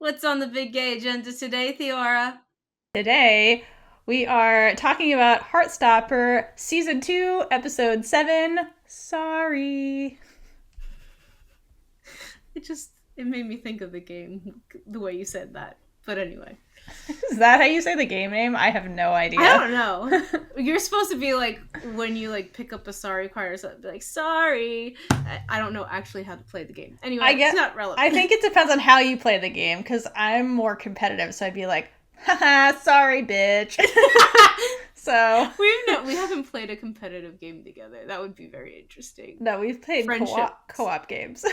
What's on the big gay agenda today, Theora? Today, we are talking about Heartstopper Season 2, Episode 7. Sorry. It made me think of the game, the way you said that. But anyway. Is that how you say the game name? I have no idea. I don't know. You're supposed to be like, when you like pick up a sorry card or something, be like, sorry. I don't know actually how to play the game. Anyway, it's not relevant. I think it depends on how you play the game, because I'm more competitive, so I'd be like, haha, sorry, bitch. So we haven't played a competitive game together. That would be very interesting. No, we've played co-op games.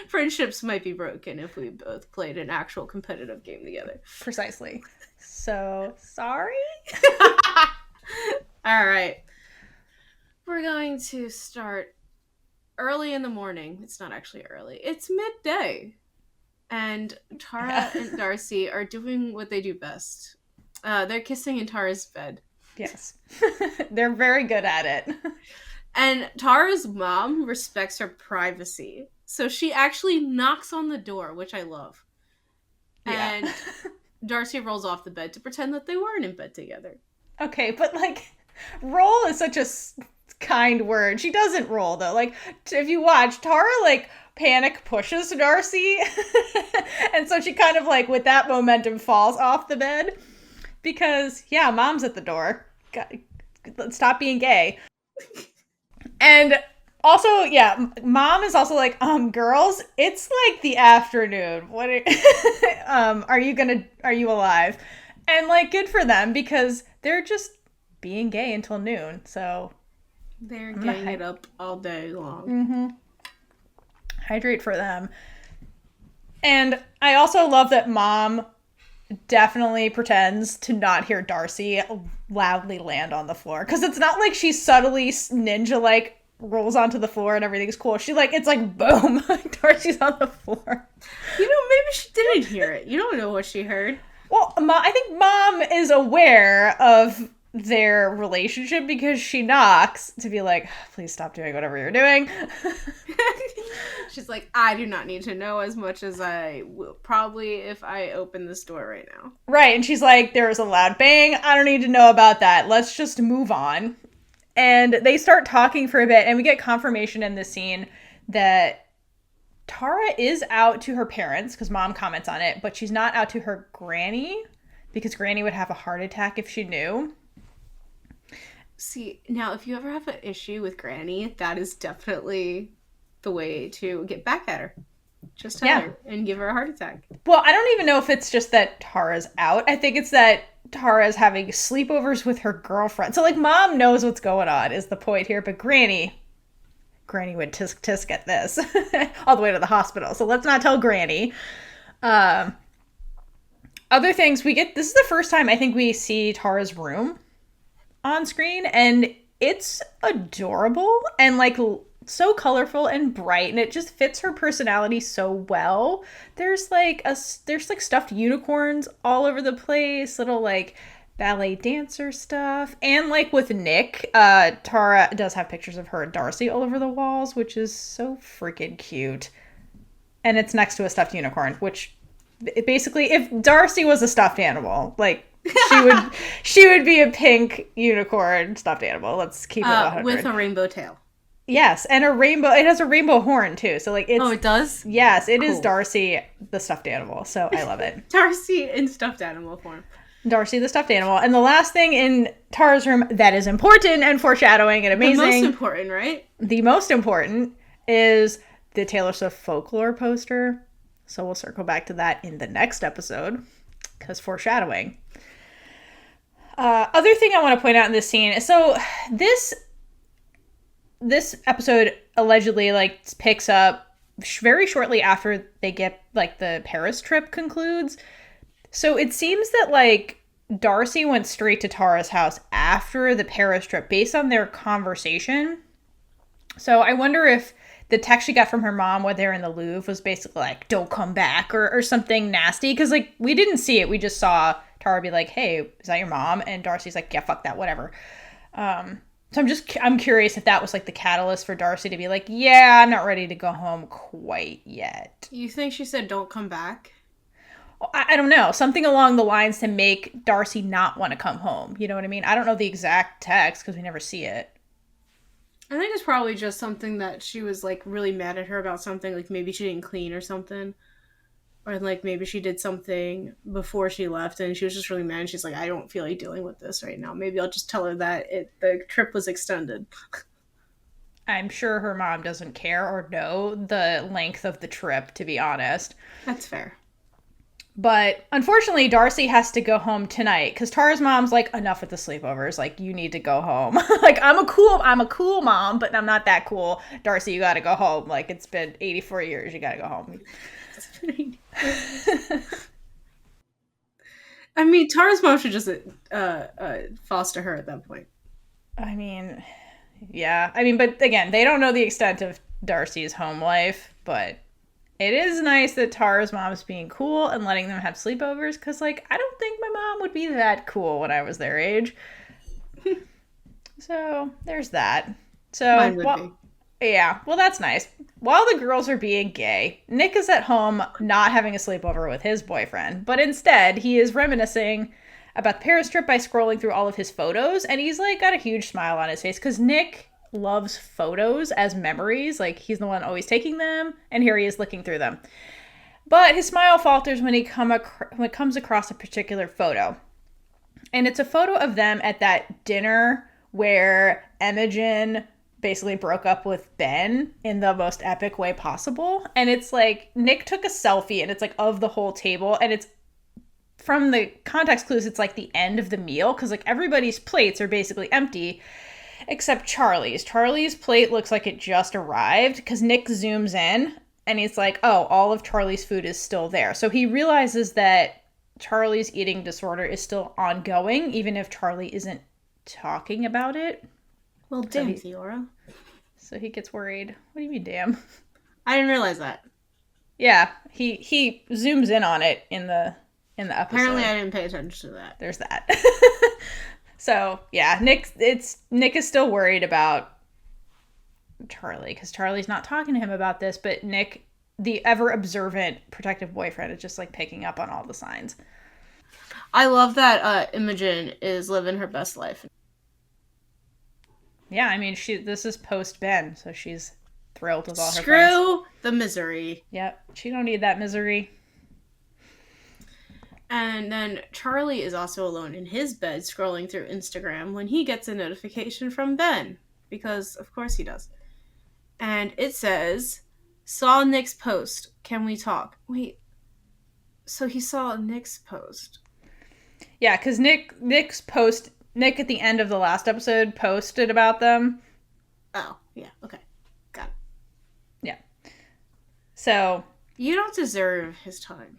Friendships might be broken if we both played an actual competitive game together. Precisely. So, sorry? All right. We're going to start early in the morning. It's not actually early. It's midday. And Tara and Darcy are doing what they do best. They're kissing in Tara's bed. Yes. They're very good at it. And Tara's mom respects her privacy. So she actually knocks on the door, which I love. Yeah. And Darcy rolls off the bed to pretend that they weren't in bed together. Okay, but like, roll is such a kind word. She doesn't roll, though. Like, if you watch, Tara, like, panic pushes Darcy. And so she kind of, like, with that momentum falls off the bed. Because, yeah, mom's at the door. Let's stop being gay. And also, yeah, mom is also like, girls, it's like the afternoon. What are you alive? And like, good for them, because they're just being gay until noon. So they're gaying it up all day long. Mm-hmm. Hydrate for them. And I also love that mom definitely pretends to not hear Darcy loudly land on the floor, because it's not like she subtly ninja like rolls onto the floor and everything's cool. She like, it's like boom, Darcy's on the floor. You know, maybe she didn't hear it. You don't know what she heard. Well, I think mom is aware of their relationship, because she knocks to be like, please stop doing whatever you're doing. She's like, I do not need to know as much as I will probably if I open this door right now. Right, and she's like, there's a loud bang. I don't need to know about that. Let's just move on. And they start talking for a bit, and we get confirmation in this scene that Tara is out to her parents, because mom comments on it, but she's not out to her granny, because granny would have a heart attack if she knew. See, now, if you ever have an issue with granny, that is definitely the way to get back at her. Just tell her and give her a heart attack. Well, I don't even know if it's just that Tara's out. I think it's that Tara's having sleepovers with her girlfriend. So, like, mom knows what's going on is the point here, but Granny would tisk at this all the way to the hospital. So let's not tell Granny. Other things this is the first time I think we see Tara's room on screen, and it's adorable and like so colorful and bright, and it just fits her personality so well. There's like stuffed unicorns all over the place, little like ballet dancer stuff, and like with Nick, Tara does have pictures of her and Darcy all over the walls, which is so freaking cute. And it's next to a stuffed unicorn, which basically, if Darcy was a stuffed animal, like she would be a pink unicorn stuffed animal. Let's keep it 100. With a rainbow tail. Yes, and it has a rainbow horn too. So like it's, oh, it does? Yes, it is Darcy the stuffed animal. So I love it. Darcy in stuffed animal form. Darcy the stuffed animal. And the last thing in Tara's room that is important and foreshadowing and amazing. The most important, right? The most important is the Taylor Swift folklore poster. So we'll circle back to that in the next episode, because foreshadowing. Other thing I want to point out in this scene is, so this episode allegedly like picks up very shortly after they get like the Paris trip concludes. So it seems that like Darcy went straight to Tara's house after the Paris trip based on their conversation. So I wonder if the text she got from her mom when they were in the Louvre was basically like, don't come back, or something nasty. Because like we didn't see it. We just saw Tara be like, hey, is that your mom? And Darcy's like, yeah, fuck that, whatever. So I'm curious if that was like the catalyst for Darcy to be like, yeah, I'm not ready to go home quite yet. You think she said don't come back? I don't know, something along the lines to make Darcy not want to come home. You know what I mean? I don't know the exact text because we never see it. I think it's probably just something that she was like really mad at her about something, like maybe she didn't clean or something. Or like maybe she did something before she left and she was just really mad and she's like, I don't feel like dealing with this right now. Maybe I'll just tell her that the trip was extended. I'm sure her mom doesn't care or know the length of the trip, to be honest. That's fair. But unfortunately, Darcy has to go home tonight because Tara's mom's like, enough with the sleepovers. Like, you need to go home. Like, I'm a cool mom, but I'm not that cool. Darcy, you gotta go home. Like, it's been 84 years. You gotta go home. I mean, Tara's mom should just foster her at that point. I mean, yeah. I mean, but again, they don't know the extent of Darcy's home life, but it is nice that Tara's mom's being cool and letting them have sleepovers because, like, I don't think my mom would be that cool when I was their age. So, there's that. So, Mine would be. Yeah, well, that's nice. While the girls are being gay, Nick is at home not having a sleepover with his boyfriend, but instead he is reminiscing about the Paris trip by scrolling through all of his photos, and he's like got a huge smile on his face because Nick loves photos as memories. Like, he's the one always taking them, and here he is looking through them. But his smile falters when he comes across a particular photo. And it's a photo of them at that dinner where Imogen basically broke up with Ben in the most epic way possible. And it's like, Nick took a selfie, and it's like of the whole table, and it's, from the context clues, it's like the end of the meal, because like everybody's plates are basically empty except Charlie's. Charlie's plate looks like it just arrived because Nick zooms in and he's like, oh, all of Charlie's food is still there. So he realizes that Charlie's eating disorder is still ongoing, even if Charlie isn't talking about it. Well, damn, Theora. So he gets worried. What do you mean, damn? I didn't realize that. Yeah, he zooms in on it in the episode. Apparently, I didn't pay attention to that. There's that. So yeah, Nick is still worried about Charlie because Charlie's not talking to him about this, but Nick, the ever observant, protective boyfriend, is just like picking up on all the signs. I love that Imogen is living her best life. Yeah, I mean, this is post Ben, so she's thrilled with all her friends. Screw the misery. Yep, she don't need that misery. And then Charlie is also alone in his bed scrolling through Instagram when he gets a notification from Ben. Because, of course, he does. And it says, saw Nick's post. Can we talk? Wait. So he saw Nick's post. Yeah, because Nick at the end of the last episode posted about them. Oh, yeah. Okay. Got it. Yeah. So. You don't deserve his time.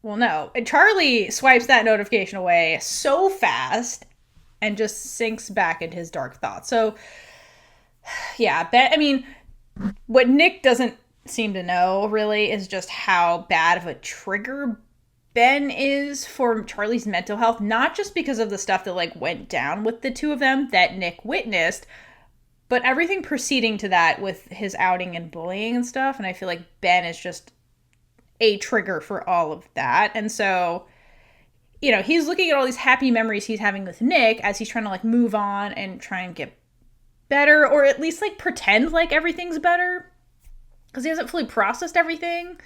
Well, no. And Charlie swipes that notification away so fast and just sinks back into his dark thoughts. So, yeah, what Nick doesn't seem to know, really, is just how bad of a trigger Ben is for Charlie's mental health. Not just because of the stuff that, like, went down with the two of them that Nick witnessed, but everything preceding to that with his outing and bullying and stuff. And I feel like Ben is just a trigger for all of that. And so, you know, he's looking at all these happy memories he's having with Nick as he's trying to like move on and try and get better, or at least like pretend like everything's better, because he hasn't fully processed everything.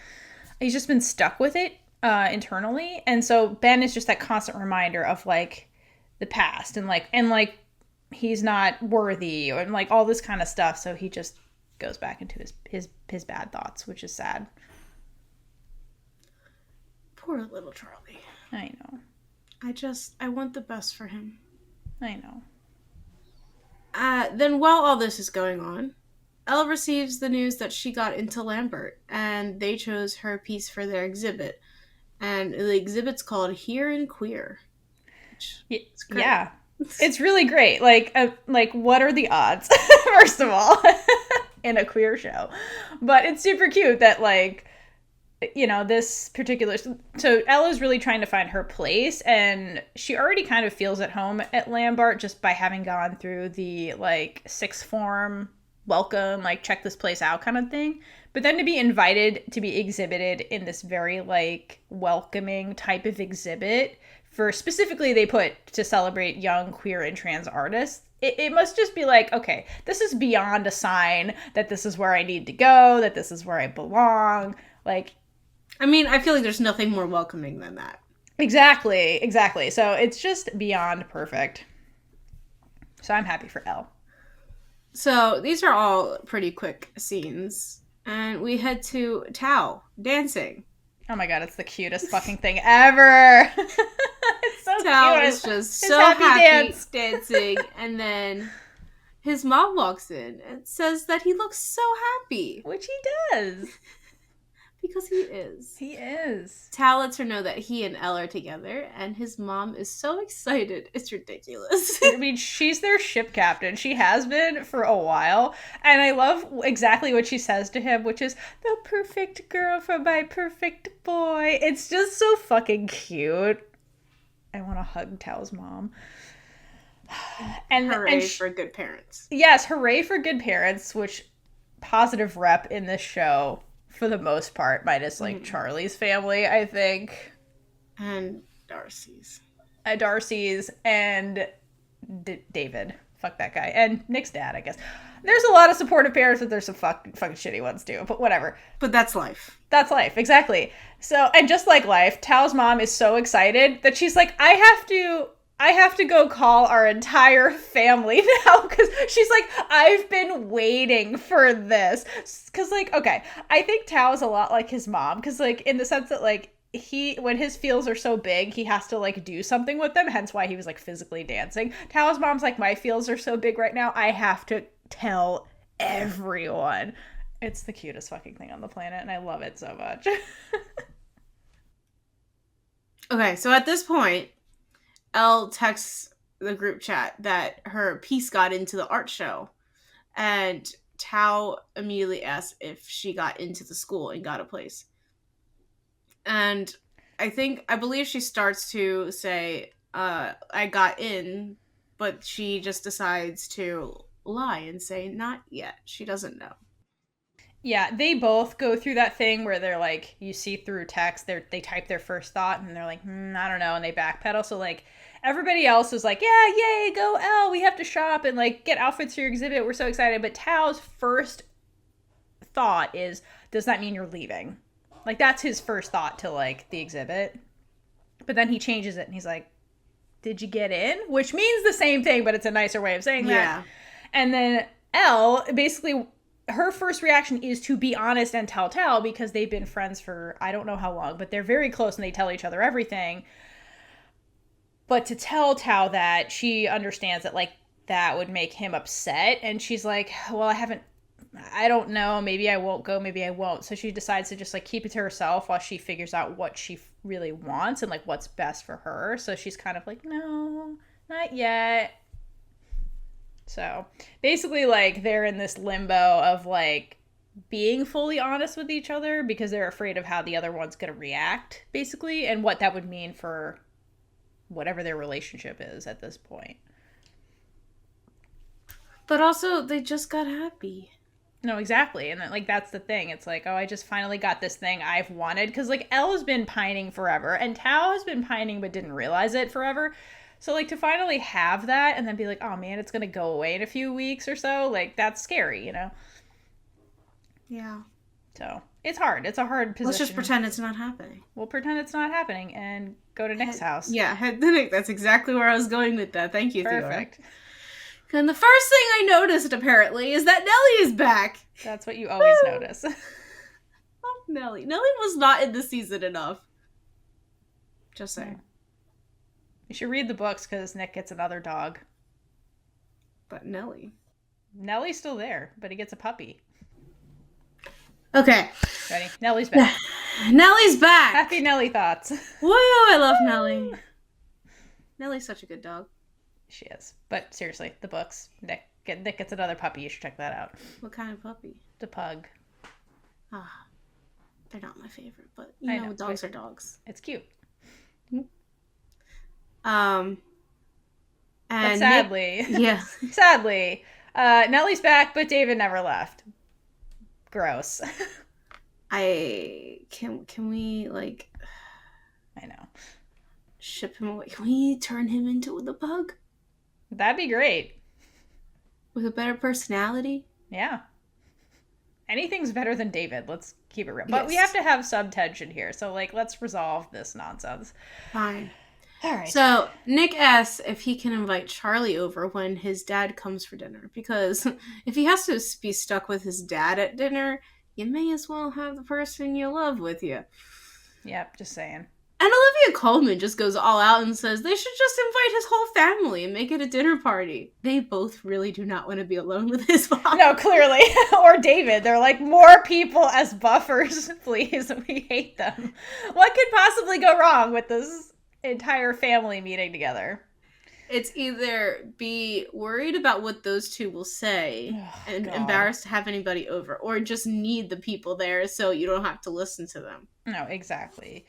He's just been stuck with it internally. And so Ben is just that constant reminder of like the past and like he's not worthy and like all this kind of stuff. So he just goes back into his bad thoughts, which is sad. Poor little Charlie. I know. I want the best for him. I know. Then while all this is going on, Elle receives the news that she got into Lambert, and they chose her piece for their exhibit. And the exhibit's called Here and Queer. Yeah. It's really great. Like, what are the odds, first of all, in a queer show? But it's super cute that, like, you know, this particular... So Elle is really trying to find her place, and she already kind of feels at home at Lambert just by having gone through the, like, sixth form welcome, like check this place out kind of thing. But then to be invited to be exhibited in this very like welcoming type of exhibit for specifically they put to celebrate young queer and trans artists. It must just be like, okay, this is beyond a sign that this is where I need to go, that this is where I belong. Like, I mean, I feel like there's nothing more welcoming than that. Exactly. So it's just beyond perfect. So I'm happy for Elle. So these are all pretty quick scenes. And we head to Tao dancing. Oh my god, it's the cutest fucking thing ever. It's so Tao cute. is just His so happy dancing. And then his mom walks in and says that he looks so happy. Which he does. Because he is. He is. Tao lets her know that he and Elle are together, and his mom is so excited. It's ridiculous. I mean, she's their ship captain. She has been for a while. And I love exactly what she says to him, which is, the perfect girl for my perfect boy. It's just so fucking cute. I want to hug Tao's mom. Hooray for good parents. Yes, hooray for good parents, which positive rep in this show. For the most part, minus like Charlie's family, I think. And Darcy's. Darcy's and David. Fuck that guy. And Nick's dad, I guess. There's a lot of supportive parents, but there's some fucking shitty ones too. But whatever. But that's life. That's life, exactly. So, and just like life, Tao's mom is so excited that she's like, I have to go call our entire family now because she's like, I've been waiting for this. Because, like, okay, I think Tao's a lot like his mom because, like, in the sense that, like, when his feels are so big, he has to, like, do something with them, hence why he was, like, physically dancing. Tao's mom's like, my feels are so big right now, I have to tell everyone. It's the cutest fucking thing on the planet, and I love it so much. Okay, so at this point, Elle texts the group chat that her piece got into the art show. And Tao immediately asks if she got into the school and got a place. And I believe she starts to say, I got in, but she just decides to lie and say, not yet. She doesn't know. Yeah, they both go through that thing where they're like, you see through text, they type their first thought and they're like, I don't know, and they backpedal. So, like, everybody else is like, yeah, yay, go Elle, we have to shop and, like, get outfits for your exhibit. We're so excited. But Tao's first thought is, does that mean you're leaving? Like, that's his first thought to, like, the exhibit. But then he changes it and he's like, did you get in? Which means the same thing, but it's a nicer way of saying that. Yeah. And then Elle, basically, her first reaction is to be honest and tell Tao because they've been friends for I don't know how long, but they're very close and they tell each other everything. But to tell Tao that, she understands that, like, that would make him upset. And she's like, well, I don't know. Maybe I won't go. Maybe I won't. So she decides to just, like, keep it to herself while she figures out what she really wants and, like, what's best for her. So she's kind of like, no, not yet. So basically, like, they're in this limbo of, like, being fully honest with each other because they're afraid of how the other one's going to react, basically, and what that would mean for whatever their relationship is at this point. But also, they just got happy. No, exactly. And, like, that's the thing. It's like, oh, I just finally got this thing I've wanted. Because, like, Elle has been pining forever, and Tao has been pining but didn't realize it forever. So, like, to finally have that and then be like, oh, man, it's going to go away in a few weeks or so, like, that's scary, you know? Yeah. So, it's hard. It's a hard position. Let's just pretend it's not happening. We'll pretend it's not happening and go to Nick's house. Yeah, head to Nick. That's exactly where I was going with that. Thank you, Perfect. Theora. And the first thing I noticed, apparently, is that Nellie is back. That's what you always notice. Love Nellie. Nellie was not in this season enough. Just saying. You should read the books because Nick gets another dog. But Nellie. Nellie's still there, but he gets a puppy. Okay. Ready? Nellie's back. Nellie's back. Happy Nellie thoughts. Woo! I love Nellie. Nellie's such a good dog. She is. But seriously, the books. Nick gets another puppy. You should check that out. What kind of puppy? The pug. Ah, they're not my favorite, but you know, dogs are dogs. It's cute. And but sadly, Nick, yeah, sadly, Nellie's back, but David never left. Gross. Can we like I know. ship him away? Can we turn him into the bug That'd be great. with a better personality? Yeah. Anything's better than David. Let's keep it real. Yes. But we have to have some tension here. So, like, let's resolve this nonsense. Fine. All right. So Nick asks if he can invite Charlie over when his dad comes for dinner, because if he has to be stuck with his dad at dinner, you may as well have the person you love with you. Yep, just saying. And Olivia Colman just goes all out and says they should just invite his whole family and make it a dinner party. They both really do not want to be alone with his mom. No, clearly. Or David. They're like, more people as buffers, please. We hate them. What could possibly go wrong with this entire family meeting together? It's either be worried about what those two will say and God. embarrassed to have anybody over, or just need the people there so you don't have to listen to them. No, exactly.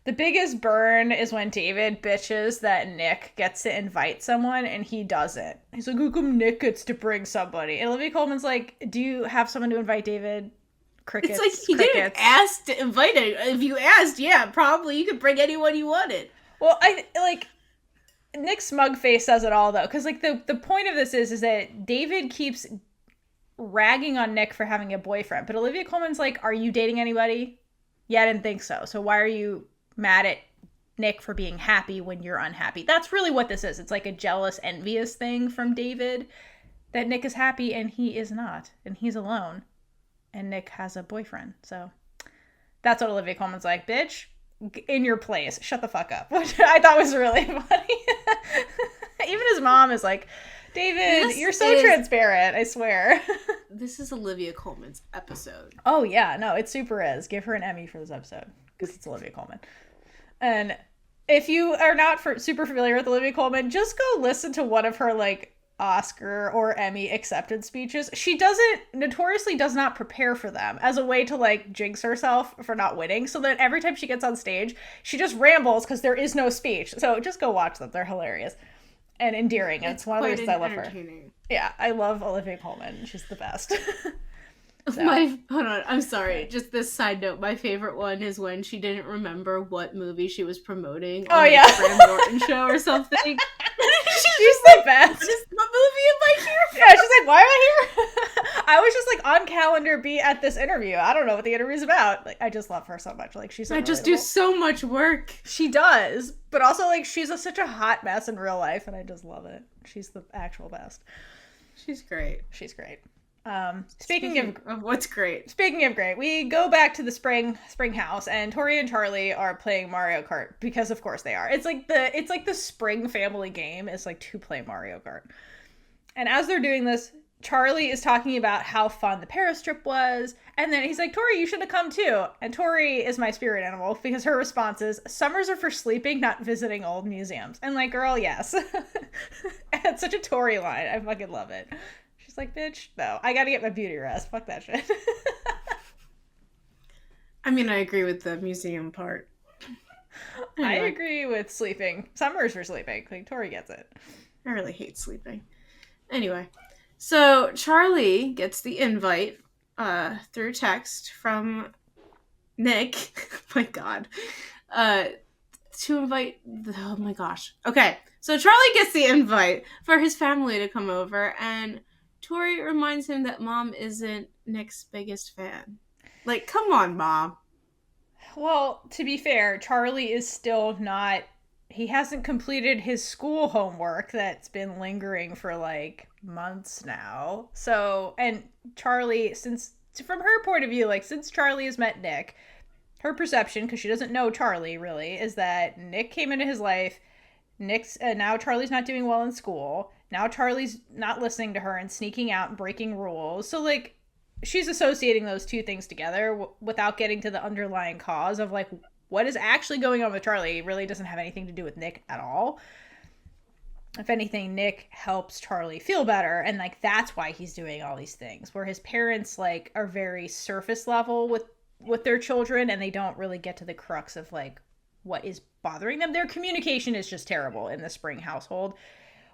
The biggest burn is when David bitches that Nick gets to invite someone and he doesn't. He's like, how come Nick gets to bring somebody? And Olivia Colman's like, do you have someone to invite, David? Crickets. It's like, he didn't ask to invite anyone. If you asked, yeah, probably you could bring anyone you wanted. Well, Nick's smug face says it all, though. Because, like, the point of this is that David keeps ragging on Nick for having a boyfriend. But Olivia Colman's like, are you dating anybody? Yeah, I didn't think so. So why are you mad at Nick for being happy when you're unhappy? That's really what this is. It's like a jealous, envious thing from David that Nick is happy and he is not. And he's alone. And Nick has a boyfriend. So that's what Olivia Colman's like, bitch, in your place. Shut the fuck up. Which I thought was really funny. Even his mom is like, David, you're so transparent, I swear. This is Olivia Colman's episode. Oh, yeah. No, it super is. Give her an Emmy for this episode. Because it's Olivia Colman. And if you are not super familiar with Olivia Colman, just go listen to one of her, like, Oscar or Emmy acceptance speeches. She notoriously does not prepare for them as a way to, like, jinx herself for not winning. So that every time she gets on stage, she just rambles because there is no speech. So just go watch them. They're hilarious and endearing. And it's one of the reasons I love her. Yeah, I love Olivia Colman. She's the best. So. Hold on, I'm sorry. Just this side note, my favorite one is when she didn't remember what movie she was promoting on the Graham Norton show or something. She's the best. What movie am I here for? Yeah, she's like, why am I here? I was just like on calendar B at this interview. I don't know what the interview's about. Like, I just love her so much. Like, she's so I just do so much work. She does, but also like she's such a hot mess in real life, and I just love it. She's the actual best. She's great. She's great. Speaking of what's great. Speaking of great, we go back to the spring house, and Tori and Charlie are playing Mario Kart because of course they are. It's like the spring family game is like to play Mario Kart. And as they're doing this, Charlie is talking about how fun the Paris trip was, and then he's like, Tori, you should have come too. And Tori is my spirit animal because her response is, summers are for sleeping, not visiting old museums. And like, girl, yes. It's such a Tori line. I fucking love it. She's like, bitch, no, I gotta get my beauty rest. Fuck that shit. I mean, I agree with the museum part. Anyway. I agree with sleeping. Summers for sleeping. Like, Tori gets it. I really hate sleeping. Anyway, so Charlie gets the invite through text from Nick. My God. To invite... Oh my gosh. Okay, so Charlie gets the invite for his family to come over, and Tori reminds him that Mom isn't Nick's biggest fan. Like, come on, Mom. Well, to be fair, Charlie is still not... He hasn't completed his school homework that's been lingering for, like, months now. So, and Charlie, from her point of view, like, since Charlie has met Nick, her perception, because she doesn't know Charlie, really, is that Nick came into his life... now Charlie's not doing well in school. Now Charlie's not listening to her and sneaking out and breaking rules. So, like, she's associating those two things together without getting to the underlying cause of, like, what is actually going on with Charlie. It really doesn't have anything to do with Nick at all. If anything, Nick helps Charlie feel better, and, like, that's why he's doing all these things. Where his parents, like, are very surface level with their children, and they don't really get to the crux of, like, what is bothering them. Their communication is just terrible in the Spring household,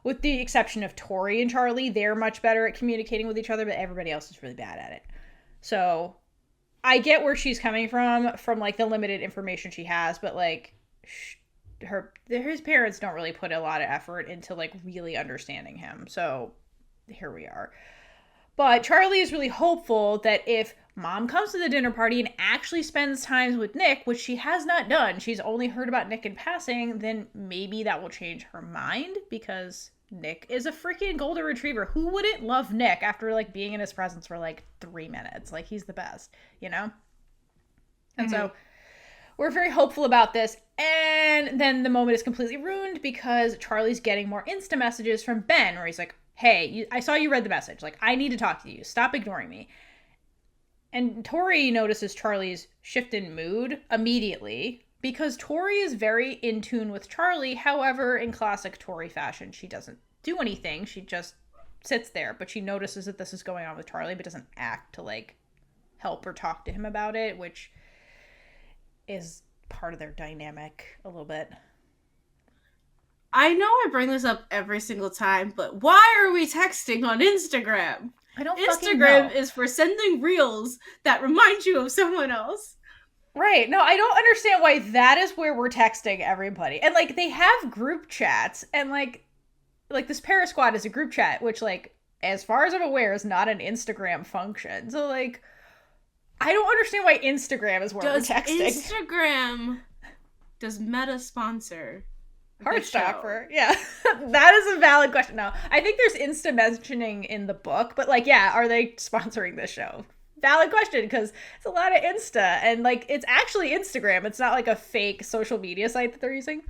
with the exception of Tori and Charlie, they're much better at communicating with each other, but everybody else is really bad at it. So I get where she's coming from like the limited information she has, but like his parents don't really put a lot of effort into like really understanding him. So here we are. But Charlie is really hopeful that if Mom comes to the dinner party and actually spends time with Nick, which she has not done, she's only heard about Nick in passing, then maybe that will change her mind, because Nick is a freaking golden retriever. Who wouldn't love Nick after like being in his presence for like 3 minutes? Like, he's the best, you know? And so we're very hopeful about this. And then the moment is completely ruined because Charlie's getting more Insta messages from Ben where he's like, hey, I saw you read the message. Like, I need to talk to you. Stop ignoring me. And Tori notices Charlie's shift in mood immediately because Tori is very in tune with Charlie. However, in classic Tori fashion, she doesn't do anything. She just sits there, but she notices that this is going on with Charlie, but doesn't act to like help or talk to him about it, which is part of their dynamic a little bit. I know I bring this up every single time, but why are we texting on Instagram? I don't Instagram is for sending reels that remind you of someone else. Right. No, I don't understand why that is where we're texting everybody. And like they have group chats, and like this Para Squad is a group chat, which like as far as I'm aware is not an Instagram function. So like I don't understand why Instagram is where we're texting. Does Meta sponsor Heartstopper? Yeah. That is a valid question. No, I think there's Insta mentioning in the book, but like, yeah, are they sponsoring this show? Valid question, because it's a lot of Insta, and like it's actually Instagram. It's not like a fake social media site that they're using.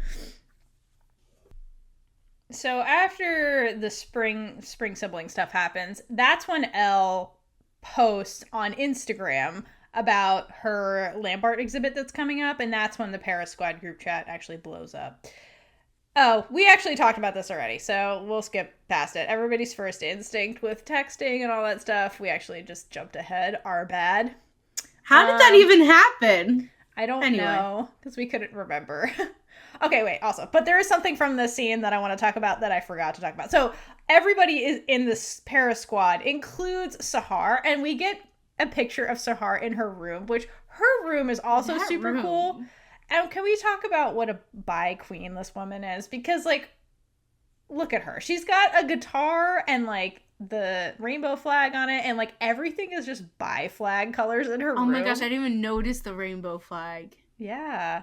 So after the spring sibling stuff happens, that's when Elle posts on Instagram about her lamp art exhibit that's coming up, and that's when the Para Squad group chat actually blows up. Oh, we actually talked about this already, so we'll skip past it. Everybody's first instinct with texting and all that stuff, we actually just jumped ahead. Our bad. How did that even happen? I don't know, because we couldn't remember. Okay, wait, also. But there is something from this scene that I want to talk about that I forgot to talk about. So everybody is in this Para Squad, includes Sahar, and we get a picture of Sahar in her room, which her room is also super cool. And can we talk about what a bi queen this woman is? Because, like, look at her. She's got a guitar and, like, the rainbow flag on it, and, like, everything is just bi flag colors in her room. Oh my gosh, I didn't even notice the rainbow flag. Yeah.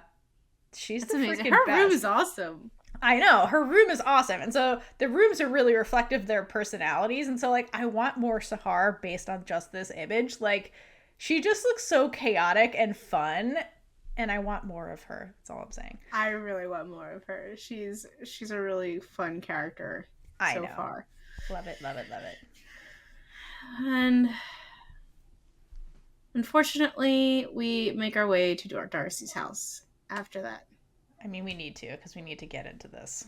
That's the amazing. Freaking her best. Room is awesome. I know. Her room is awesome. And so the rooms are really reflective of their personalities. And so, like, I want more Sahar based on just this image. Like, she just looks so chaotic and fun. And I want more of her. That's all I'm saying. I really want more of her. She's a really fun character so far. Love it, love it, love it. And unfortunately, we make our way to Darcy's house after that. I mean, we need to, because we need to get into this.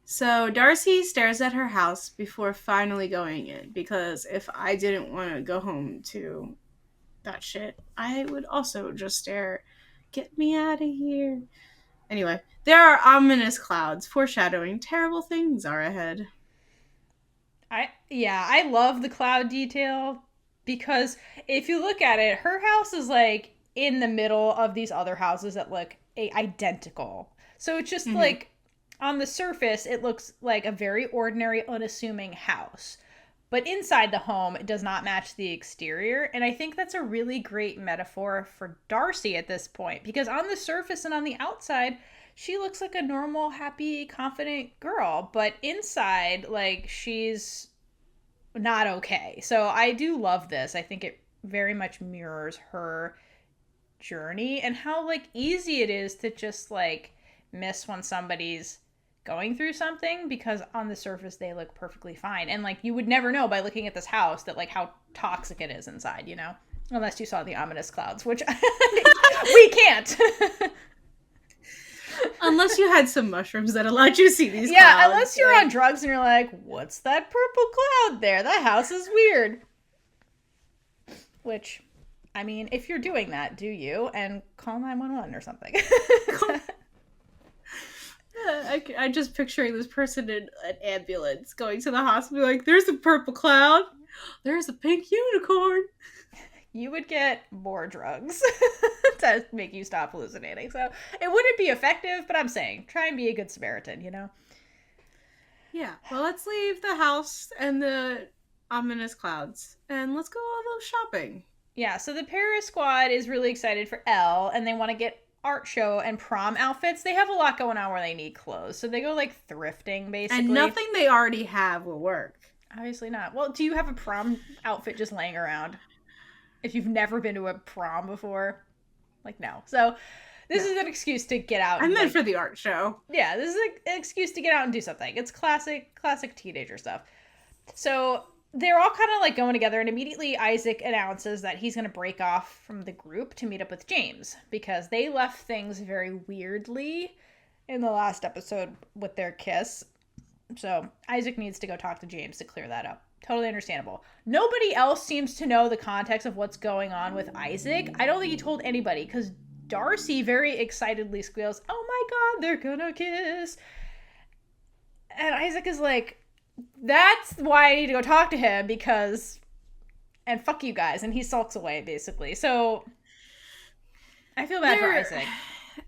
So Darcy stares at her house before finally going in, because if I didn't want to go home to that shit, I would also just stare. Get me out of here. Anyway, there are ominous clouds foreshadowing terrible things are ahead. I love the cloud detail, because if you look at it, her house is like in the middle of these other houses that look identical. So it's just like on the surface, it looks like a very ordinary, unassuming house. But inside the home, it does not match the exterior. And I think that's a really great metaphor for Darcy at this point. Because on the surface and on the outside, she looks like a normal, happy, confident girl. But inside, like, she's not okay. So I do love this. I think it very much mirrors her journey and how, like, easy it is to just, like, miss when somebody's going through something, because on the surface they look perfectly fine, and like you would never know by looking at this house that like how toxic it is inside, you know, unless you saw the ominous clouds, which we can't. Unless you had some mushrooms that allowed you to see these clouds. Unless you're on drugs and you're like, what's that purple cloud there? That house is weird. Which, I mean, if you're doing that, do you, and call 911 or something. I'm just picturing this person in an ambulance going to the hospital, like, there's a purple cloud, there's a pink unicorn. You would get more drugs to make you stop hallucinating. So it wouldn't be effective, but I'm saying, try and be a good Samaritan, you know? Yeah, well, let's leave the house and the ominous clouds, and let's go all those shopping. Yeah, so the Paris squad is really excited for Elle, and they want to get art show and prom outfits. They have a lot going on where they need clothes, so they go like thrifting basically. And nothing they already have will work. Obviously not. Well, do you have a prom outfit just laying around? If you've never been to a prom before, like, no. So this is an excuse to get out. I meant for the art show. Yeah, this is an excuse to get out and do something. It's classic teenager stuff. So they're all kind of like going together, and immediately Isaac announces that he's going to break off from the group to meet up with James because they left things very weirdly in the last episode with their kiss. So Isaac needs to go talk to James to clear that up. Totally understandable. Nobody else seems to know the context of what's going on with Isaac. I don't think he told anybody because Darcy very excitedly squeals, "Oh my god, they're gonna kiss." And Isaac is like, that's why I need to go talk to him because, and fuck you guys. And he sulks away basically. So I feel bad for Isaac.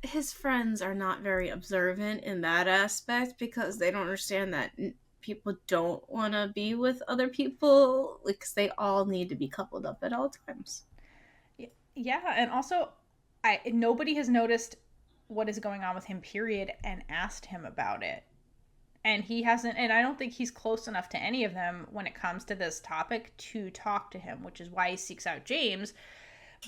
His friends are not very observant in that aspect because they don't understand that people don't want to be with other people because they all need to be coupled up at all times. Yeah, and also nobody has noticed what is going on with him, period, and asked him about it. And he hasn't, and I don't think he's close enough to any of them when it comes to this topic to talk to him, which is why he seeks out James.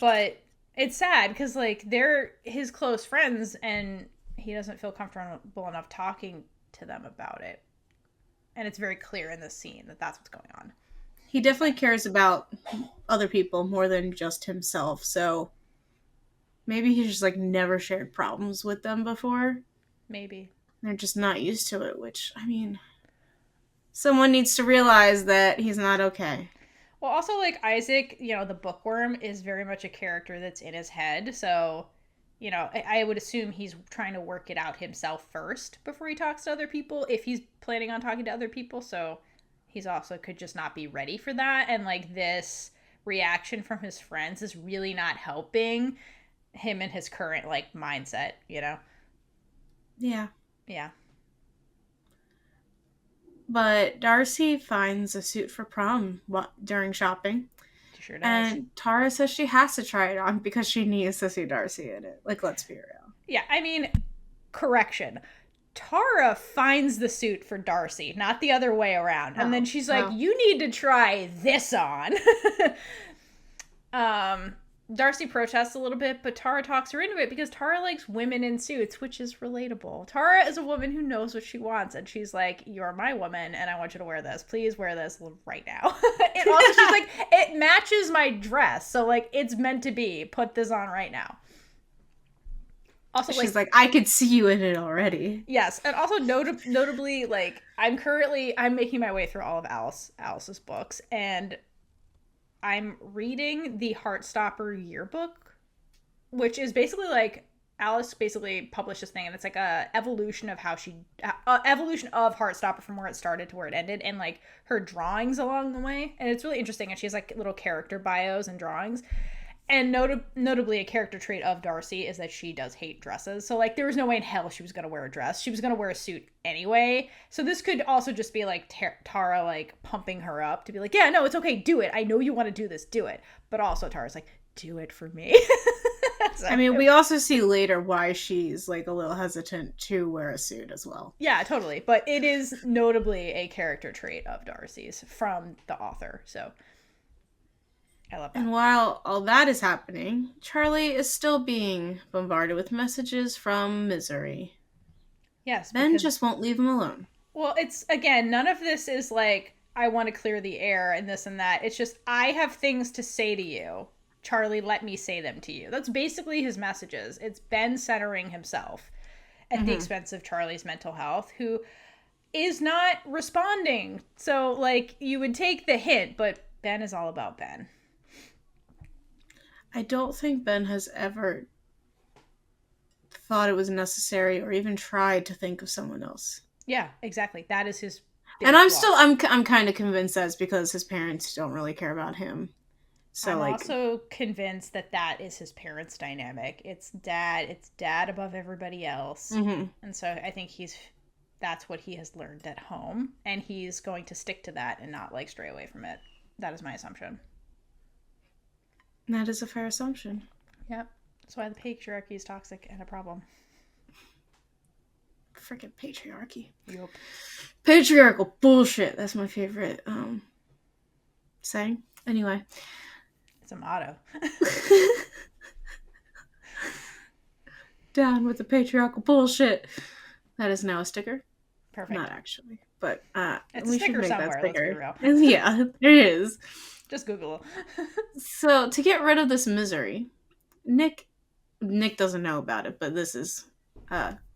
But it's sad because, like, they're his close friends and he doesn't feel comfortable enough talking to them about it. And it's very clear in this scene that that's what's going on. He definitely cares about other people more than just himself. So maybe he's just, like, never shared problems with them before. Maybe. They're just not used to it, which, I mean, someone needs to realize that he's not okay. Well, also, like, Isaac, you know, the bookworm is very much a character that's in his head. So, you know, I would assume he's trying to work it out himself first before he talks to other people, if he's planning on talking to other people. So he's also could just not be ready for that. And, like, this reaction from his friends is really not helping him in his current, like, mindset, you know? Yeah. Yeah. But Darcy finds a suit for prom during shopping. She sure does. And Tara says she has to try it on because she needs to see Darcy in it. Like, let's be real. Yeah, I mean, correction. Tara finds the suit for Darcy, not the other way around. And then she's like, you need to try this on. Darcy protests a little bit, but Tara talks her into it because Tara likes women in suits, which is relatable. Tara is a woman who knows what she wants, and she's like, you're my woman, and I want you to wear this. Please wear this right now. And also, she's like, it matches my dress, so, like, it's meant to be. Put this on right now. Also, she's like, I could see you in it already. Yes, and also notably, like, I'm making my way through all of Alice's books, and I'm reading the Heartstopper yearbook, which is basically like Alice basically published this thing, and it's like a evolution of evolution of Heartstopper from where it started to where it ended, and like her drawings along the way, and it's really interesting. And she has like little character bios and drawings. And notably, a character trait of Darcy is that she does hate dresses. So, like, there was no way in hell she was going to wear a dress. She was going to wear a suit anyway. So this could also just be, like, Tara, like, pumping her up to be like, yeah, no, it's okay, do it. I know you want to do this, do it. But also Tara's like, do it for me. So, I mean, we also see later why she's, like, a little hesitant to wear a suit as well. Yeah, totally. But it is notably a character trait of Darcy's from the author, so I love that. And while all that is happening, Charlie is still being bombarded with messages from Misery. Yes. Ben just won't leave him alone. Well, it's, again, none of this is like, I want to clear the air and this and that. It's just, I have things to say to you. Charlie, let me say them to you. That's basically his messages. It's Ben centering himself at the expense of Charlie's mental health, who is not responding. So, like, you would take the hint, but Ben is all about Ben. I don't think Ben has ever thought it was necessary or even tried to think of someone else. Yeah, exactly. That is his big And flaw. I'm kind of convinced that's because his parents don't really care about him. So I'm like, also convinced that that is his parents' dynamic. It's dad above everybody else. mhm. And so I think that's what he has learned at home, and he's going to stick to that and not like stray away from it. That is my assumption. That is a fair assumption. Yep. That's why the patriarchy is toxic and a problem. Freaking patriarchy. Yup. Patriarchal bullshit. That's my favorite saying. Anyway. It's a motto. Down with the patriarchal bullshit. That is now a sticker. Perfect. Not actually, but it's we a sticker should make somewhere. that sticker. Let's be real. Yeah, it is. Just Google. So to get rid of this misery, Nick doesn't know about it, but this is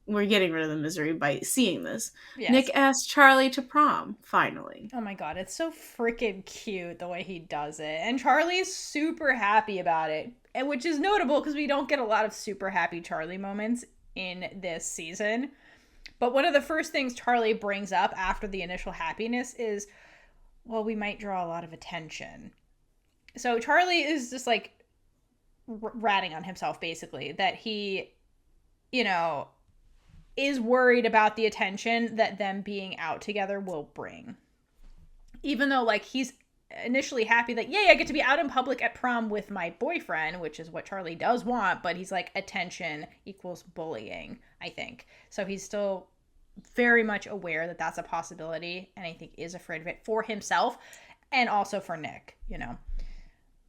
we're getting rid of the misery by seeing this. Yes. Nick asked Charlie to prom, finally. Oh my god, it's so freaking cute the way he does it. And Charlie's super happy about it, which is notable because we don't get a lot of super happy Charlie moments in this season. But one of the first things Charlie brings up after the initial happiness is, well, we might draw a lot of attention. So Charlie is just like ratting on himself, basically, that he, is worried about the attention that them being out together will bring. Even though, like, he's initially happy that, yay, I get to be out in public at prom with my boyfriend, which is what Charlie does want, but he's like, attention equals bullying, I think. So he's still very much aware that that's a possibility, and I think is afraid of it for himself and also for Nick,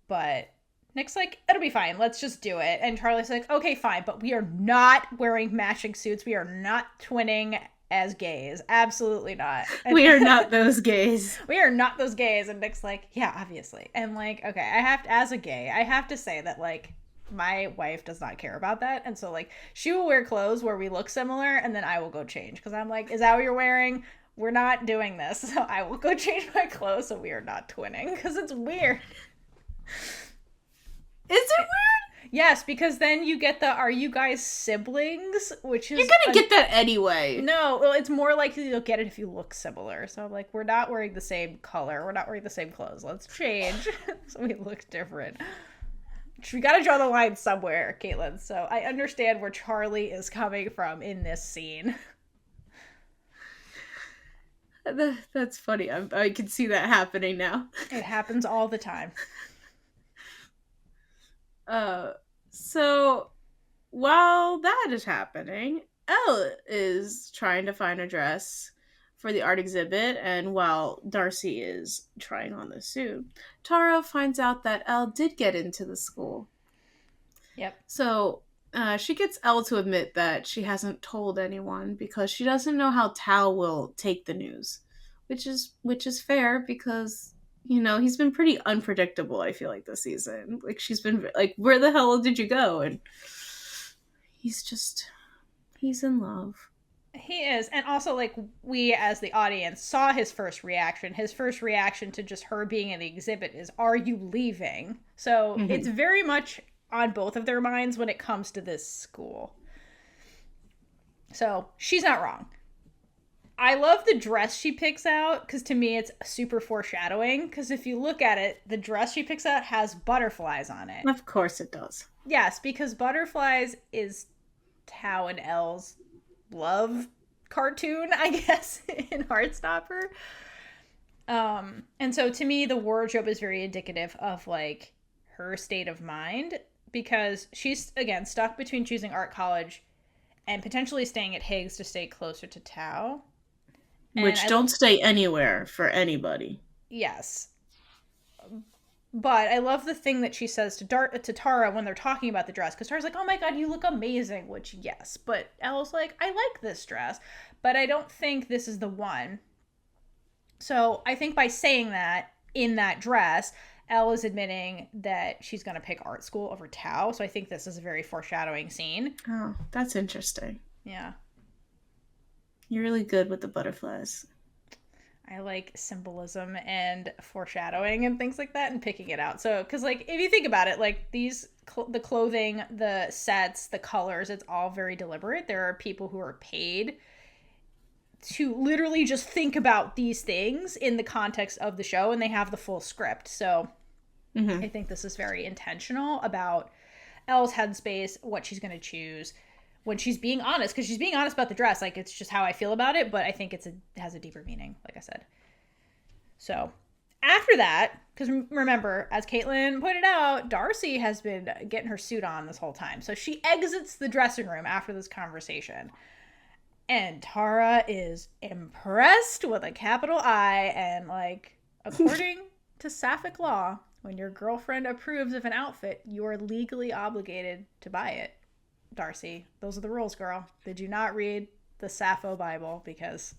But Nick's like, it'll be fine. Let's just do it. And Charlie's like, okay, fine. But we are not wearing matching suits. We are not twinning as gays. Absolutely not. And we are not those gays. We are not those gays. And Nick's like, yeah, obviously. And like, okay, as a gay, I have to say that like my wife does not care about that. And so like she will wear clothes where we look similar and then I will go change. Because I'm like, is that what you're wearing? We're not doing this. So I will go change my clothes so we are not twinning. Because it's weird. Is it weird? Yes, because then you get the "are you guys siblings?" which is you're gonna get that anyway. No, well, it's more likely you'll get it if you look similar. So I'm like, we're not wearing the same color, we're not wearing the same clothes. Let's change so we look different. We gotta draw the line somewhere, Kaitlynn. So I understand where Charlie is coming from in this scene. That's funny. I can see that happening now. It happens all the time. So while that is happening, Elle is trying to find a dress for the art exhibit, and while Darcy is trying on the suit, Tara finds out that Elle did get into the school. Yep. So she gets Elle to admit that she hasn't told anyone because she doesn't know how Tao will take the news, which is fair because he's been pretty unpredictable, I feel like, this season. Like, she's been like, where the hell did you go? And he's in love. He is. And also, like, we as the audience saw his first reaction. His first reaction to just her being in the exhibit is, are you leaving? So it's very much on both of their minds when it comes to this school. So she's not wrong. I love the dress she picks out because to me it's super foreshadowing, because if you look at it, the dress she picks out has butterflies on it. Of course it does. Yes, because butterflies is Tao and Elle's love cartoon, I guess, in Heartstopper. And so to me the wardrobe is very indicative of like her state of mind, because she's again stuck between choosing art college and potentially staying at Higgs to stay closer to Tao. Which don't stay anywhere for anybody. Yes. But I love the thing that she says to Tara when they're talking about the dress. Because Tara's like, oh my god, you look amazing. Which, yes. But Elle's like, I like this dress. But I don't think this is the one. So I think by saying that in that dress, Elle is admitting that she's going to pick art school over Tao. So I think this is a very foreshadowing scene. Oh, that's interesting. Yeah. You're really good with the butterflies. I like symbolism and foreshadowing and things like that and picking it out. So, because, like, if you think about it, like, the clothing, the sets, the colors, it's all very deliberate. There are people who are paid to literally just think about these things in the context of the show, and they have the full script. So, I think this is very intentional about Elle's headspace, what she's going to choose when she's being honest, because she's being honest about the dress. Like, it's just how I feel about it, but I think it has a deeper meaning, like I said. So after that, because remember, as Kaitlynn pointed out, Darcy has been getting her suit on this whole time. So she exits the dressing room after this conversation. And Tara is impressed with a capital I, and, like, according to Sapphic law, when your girlfriend approves of an outfit, you are legally obligated to buy it. Darcy, those are the rules, girl. Did you not read the Sappho Bible? Because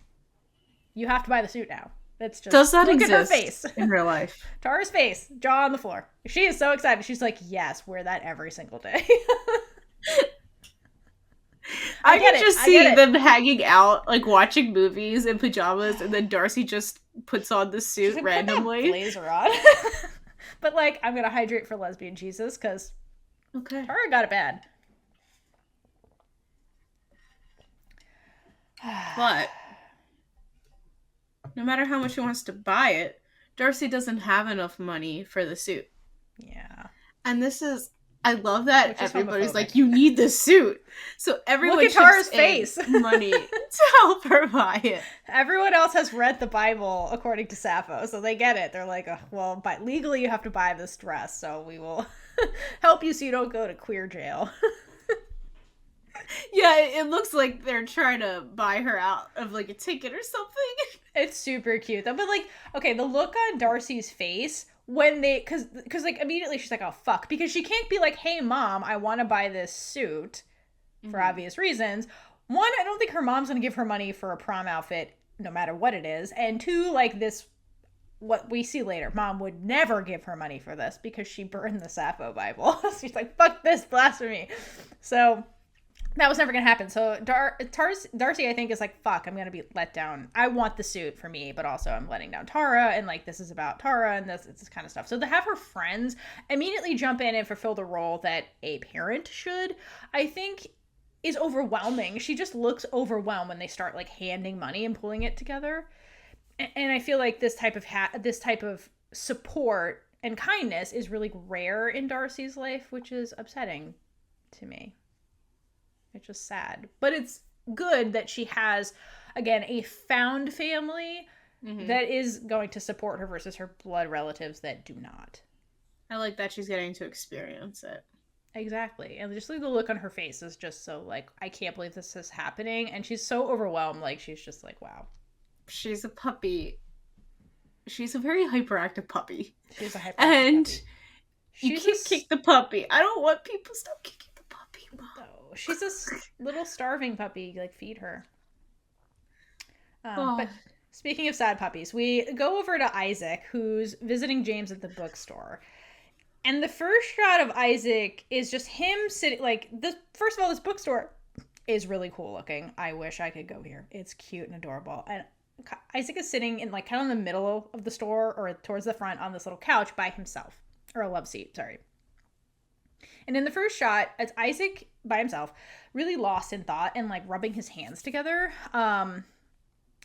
you have to buy the suit now. That's just, does that look exist at her face in real life? Tara's face, jaw on the floor. She is so excited. She's like, yes, wear that every single day. I can just see them hanging out, like, watching movies in pajamas, and then Darcy just puts on the suit randomly. Put that blazer on. But, like, I'm gonna hydrate for lesbian Jesus, because Tara got it bad. But no matter how much she wants to buy it, Darcy doesn't have enough money for the suit. Yeah. And this is, I love that everybody's like, you need the suit. So everyone look at Tara's face. Money to help her buy it. Everyone else has read the Bible according to Sappho, so they get it. They're like, oh, well, but legally you have to buy this dress, so we will help you so you don't go to queer jail. Yeah, it looks like they're trying to buy her out of, like, a ticket or something. It's super cute though. But, like, okay, the look on Darcy's face when they, cause like, immediately she's like, oh fuck, because she can't be like, hey mom, I want to buy this suit for obvious reasons. One, I don't think her mom's gonna give her money for a prom outfit no matter what it is. And two, like, this, what we see later, mom would never give her money for this because she burned the Sappho Bible. She's like, fuck this, blasphemy. So that was never going to happen. So Darcy, I think, is like, fuck, I'm going to be let down. I want the suit for me, but also I'm letting down Tara. And, like, this is about Tara and this kind of stuff. So to have her friends immediately jump in and fulfill the role that a parent should, I think, is overwhelming. She just looks overwhelmed when they start, like, handing money and pulling it together. And I feel like this type of support and kindness is really rare in Darcy's life, which is upsetting to me. It's just sad. But it's good that she has, again, a found family that is going to support her versus her blood relatives that do not. I like that she's getting to experience it. Exactly. And just, like, the look on her face is just so, like, I can't believe this is happening. And she's so overwhelmed. Like, she's just like, wow. She's a puppy. She's a very hyperactive puppy. She's a hyperactive and puppy. You can't kick the puppy. I don't want people to stop kicking the puppy, Mom. No. She's a little starving puppy. Like, feed her. But speaking of sad puppies, we go over to Isaac, who's visiting James at the bookstore. And the first shot of Isaac is just him sitting, like, first of all, this bookstore is really cool looking. I wish I could go here. It's cute and adorable. And Isaac is sitting in, like, kind of in the middle of the store or towards the front on this little couch by himself. Or a love seat, sorry. And in the first shot, it's Isaac by himself, really lost in thought and, like, rubbing his hands together. And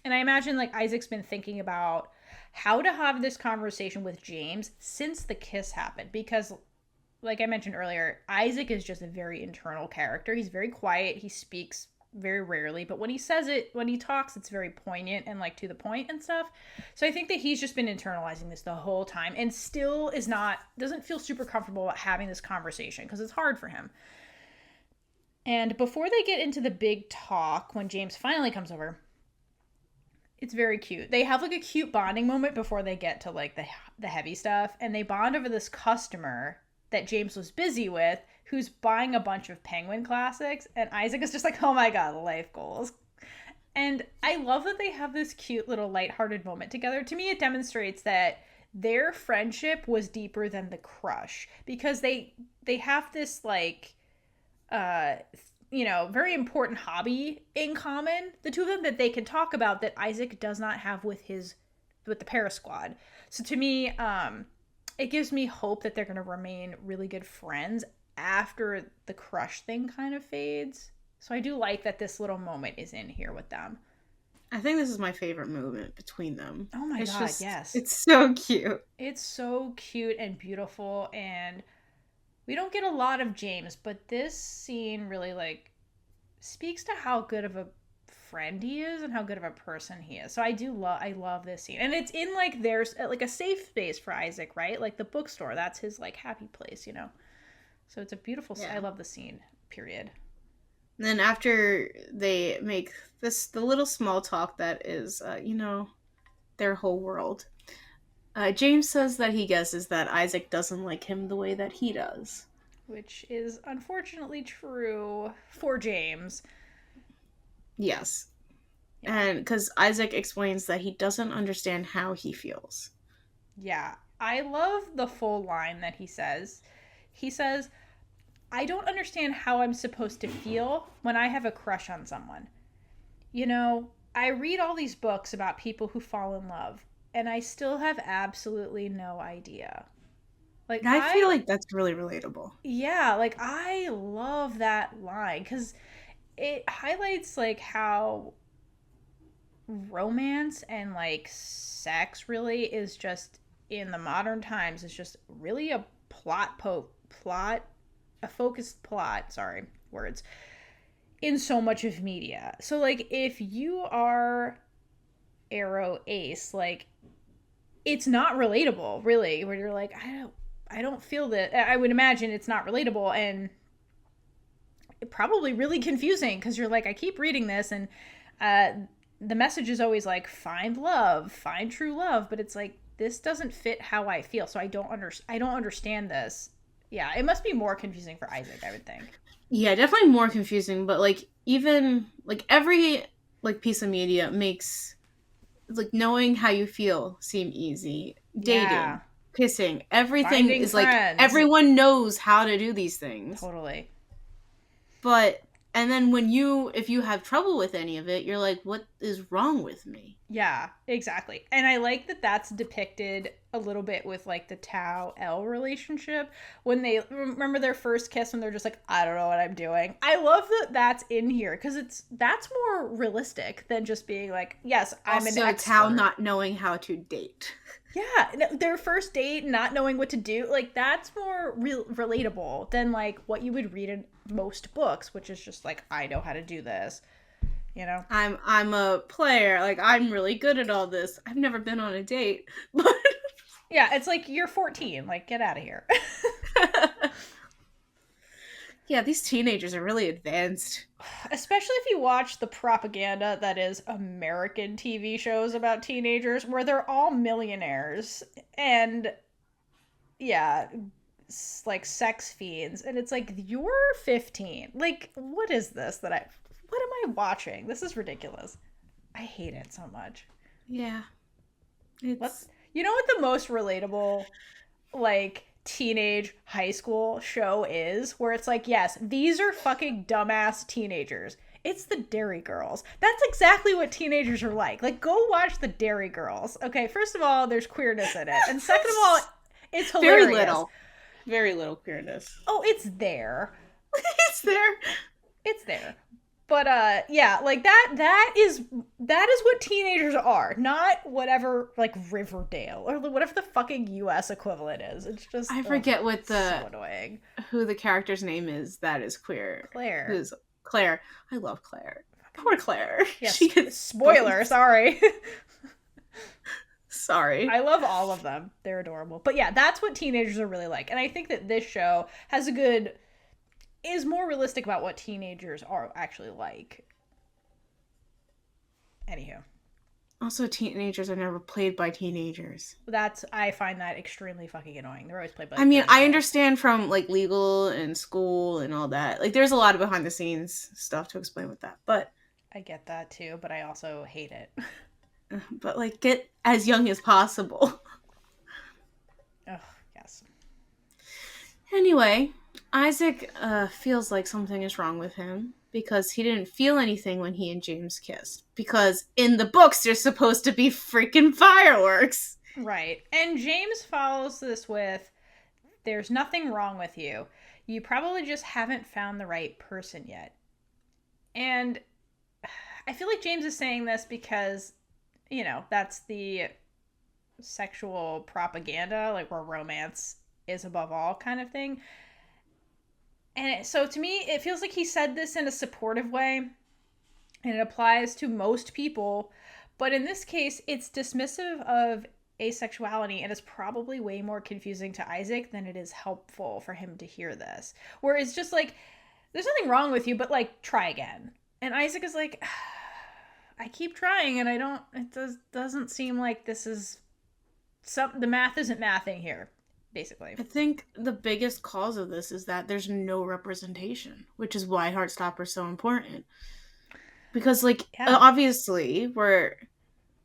I imagine, like, Isaac's been thinking about how to have this conversation with James since the kiss happened. Because, like I mentioned earlier, Isaac is just a very internal character. He's very quiet. He speaks very rarely. But when he says it, when he talks, it's very poignant and, like, to the point and stuff. So I think that he's just been internalizing this the whole time and still doesn't feel super comfortable about having this conversation because it's hard for him. And before they get into the big talk, when James finally comes over, it's very cute. They have, like, a cute bonding moment before they get to, like, the heavy stuff. And they bond over this customer that James was busy with who's buying a bunch of Penguin classics. And Isaac is just like, oh my God, life goals. And I love that they have this cute little lighthearted moment together. To me, it demonstrates that their friendship was deeper than the crush. Because they have this, like, very important hobby in common, the two of them, that they can talk about that Isaac does not have with his the Paris squad. So to me, it gives me hope that they're going to remain really good friends after the crush thing kind of fades. So I do like that this little moment is in here with them. I think this is my favorite moment between them. Oh my God, yes. It's so cute. It's so cute and beautiful, and we don't get a lot of James, but this scene really, like, speaks to how good of a friend he is and how good of a person he is. So I love this scene. And it's in, like, there's, like, a safe space for Isaac, right? Like, the bookstore. That's his, like, happy place, you know? So it's a beautiful scene. I love the scene, period. And then after they make the little small talk that is, their whole world, James says that he guesses that Isaac doesn't like him the way that he does. Which is unfortunately true for James. Yes. Yeah. And because Isaac explains that he doesn't understand how he feels. Yeah. I love the full line that he says. He says, I don't understand how I'm supposed to feel when I have a crush on someone. You know, I read all these books about people who fall in love, and I still have absolutely no idea. Like, I feel like that's really relatable. Yeah, like, I love that line because it highlights, like, how romance and, like, sex really is just, in the modern times, is just really a a focused plot, in so much of media. So, like, if you are Arrow Ace, like, it's not relatable, really, where you're like, I don't feel that. I would imagine it's not relatable and probably really confusing because you're like, I keep reading this and the message is always like, find love, find true love, but it's like, this doesn't fit how I feel, so I don't understand this. Yeah, it must be more confusing for Isaac, I would think. Yeah, definitely more confusing, but, like, even, like, every, like, piece of media makes, like, knowing how you feel seem easy. Dating, kissing, everything Finding is friends. Like, everyone knows how to do these things. Totally. But, and then if you have trouble with any of it, you're like, what is wrong with me? Yeah, exactly. And I like that that's depicted a little bit with, like, the Tao-Elle relationship. When they remember their first kiss when they're just like, I don't know what I'm doing. I love that that's in here because that's more realistic than just being like, yes, I'm an expert. Tao not knowing how to date. Yeah, their first date, not knowing what to do, like, that's more relatable than, like, what you would read in most books, which is just like, I know how to do this. You know, I'm a player. Like, I'm really good at all this. I've never been on a date, but yeah, it's like, you're 14. Like, get out of here. Yeah, these teenagers are really advanced. Especially if you watch the propaganda that is American TV shows about teenagers, where they're all millionaires and, yeah, like, sex fiends, and it's like, you're 15. Like, what is this what am I watching? This is ridiculous. I hate it so much. Yeah. You know what the most relatable, like, teenage high school show is? Where it's like, yes, these are fucking dumbass teenagers. It's the Dairy Girls. That's exactly what teenagers are like. Like, go watch the Dairy Girls. Okay, first of all, there's queerness in it. And second of all, it's hilarious. Very little. Very little queerness. Oh, it's there. It's there. But yeah, like, that is what teenagers are, not whatever, like, Riverdale or whatever the fucking US equivalent is. It's just, I forget what so annoying. Who the character's name is that is queer. Claire. Who's Claire? I love Claire. Poor Claire. Yes. Spoiler. Sorry. Sorry. I love all of them. They're adorable. But yeah, that's what teenagers are really like, and I think that this show is more realistic about what teenagers are actually like. Anywho. Also, teenagers are never played by teenagers. I find that extremely fucking annoying. They're always played by... I understand from, like, legal and school and all that. Like, there's a lot of behind-the-scenes stuff to explain with that, but... I get that, too, but I also hate it. But, like, get as young as possible. Oh, yes. Anyway... Isaac feels like something is wrong with him because he didn't feel anything when he and James kissed. Because in the books, there's supposed to be freaking fireworks. Right. And James follows this with, there's nothing wrong with you. You probably just haven't found the right person yet. And I feel like James is saying this because, you know, that's the sexual propaganda, like where romance is above all kind of thing. And so to me, it feels like he said this in a supportive way, and it applies to most people. But in this case, it's dismissive of asexuality and is probably way more confusing to Isaac than it is helpful for him to hear this. Where it's just like, there's nothing wrong with you, but like, try again. And Isaac is like, I keep trying and doesn't seem like this is the math isn't mathing here, basically. I think the biggest cause of this is that there's no representation, which is why Heartstopper is so important. Because, like, obviously,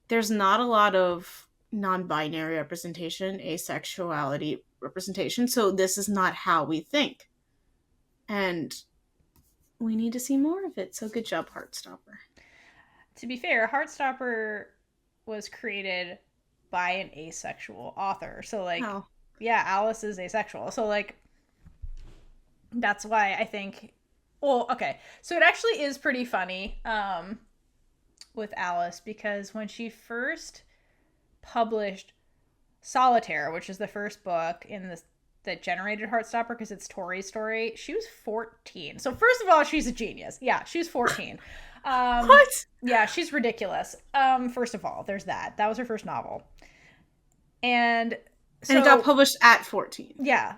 there's not a lot of non-binary representation, asexuality representation, so this is not how we think. And we need to see more of it, so good job, Heartstopper. To be fair, Heartstopper was created by an asexual author. So, like, yeah, Alice is asexual. So, like, that's why I think... Well, okay. So it actually is pretty funny with Alice, because when she first published Solitaire, which is the first book in this that generated Heartstopper, because it's Tori's story, she was 14. So first of all, she's a genius. Yeah, she's 14. What? Yeah, she's ridiculous. First of all, there's that. That was her first novel. And it got published at 14. Yeah.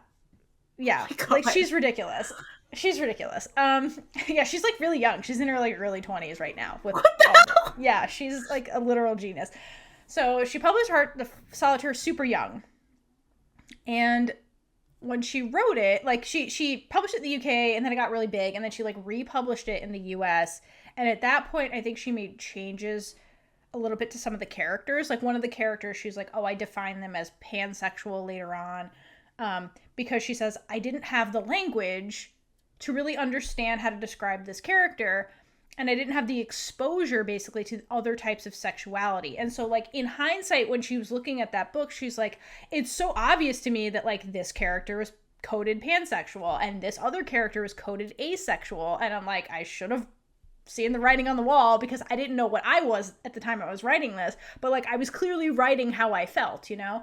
Yeah. Oh, like, she's ridiculous. She's ridiculous. Yeah, she's like really young. She's in her like early 20s right now. With what the hell? Yeah, she's like a literal genius. So she published the Solitaire super young. And when she wrote it, like she published it in the UK and then it got really big, and then she like republished it in the US. And at that point, I think she made changes a little bit to some of the characters. Like one of the characters, she's like, oh, I define them as pansexual later on. Because she says, I didn't have the language to really understand how to describe this character, and I didn't have the exposure basically to other types of sexuality. And so like in hindsight, when she was looking at that book, she's like, it's so obvious to me that like this character was coded pansexual and this other character was coded asexual. And I'm like, I should have seen the writing on the wall, because I didn't know what I was at the time I was writing this, but like I was clearly writing how I felt, you know?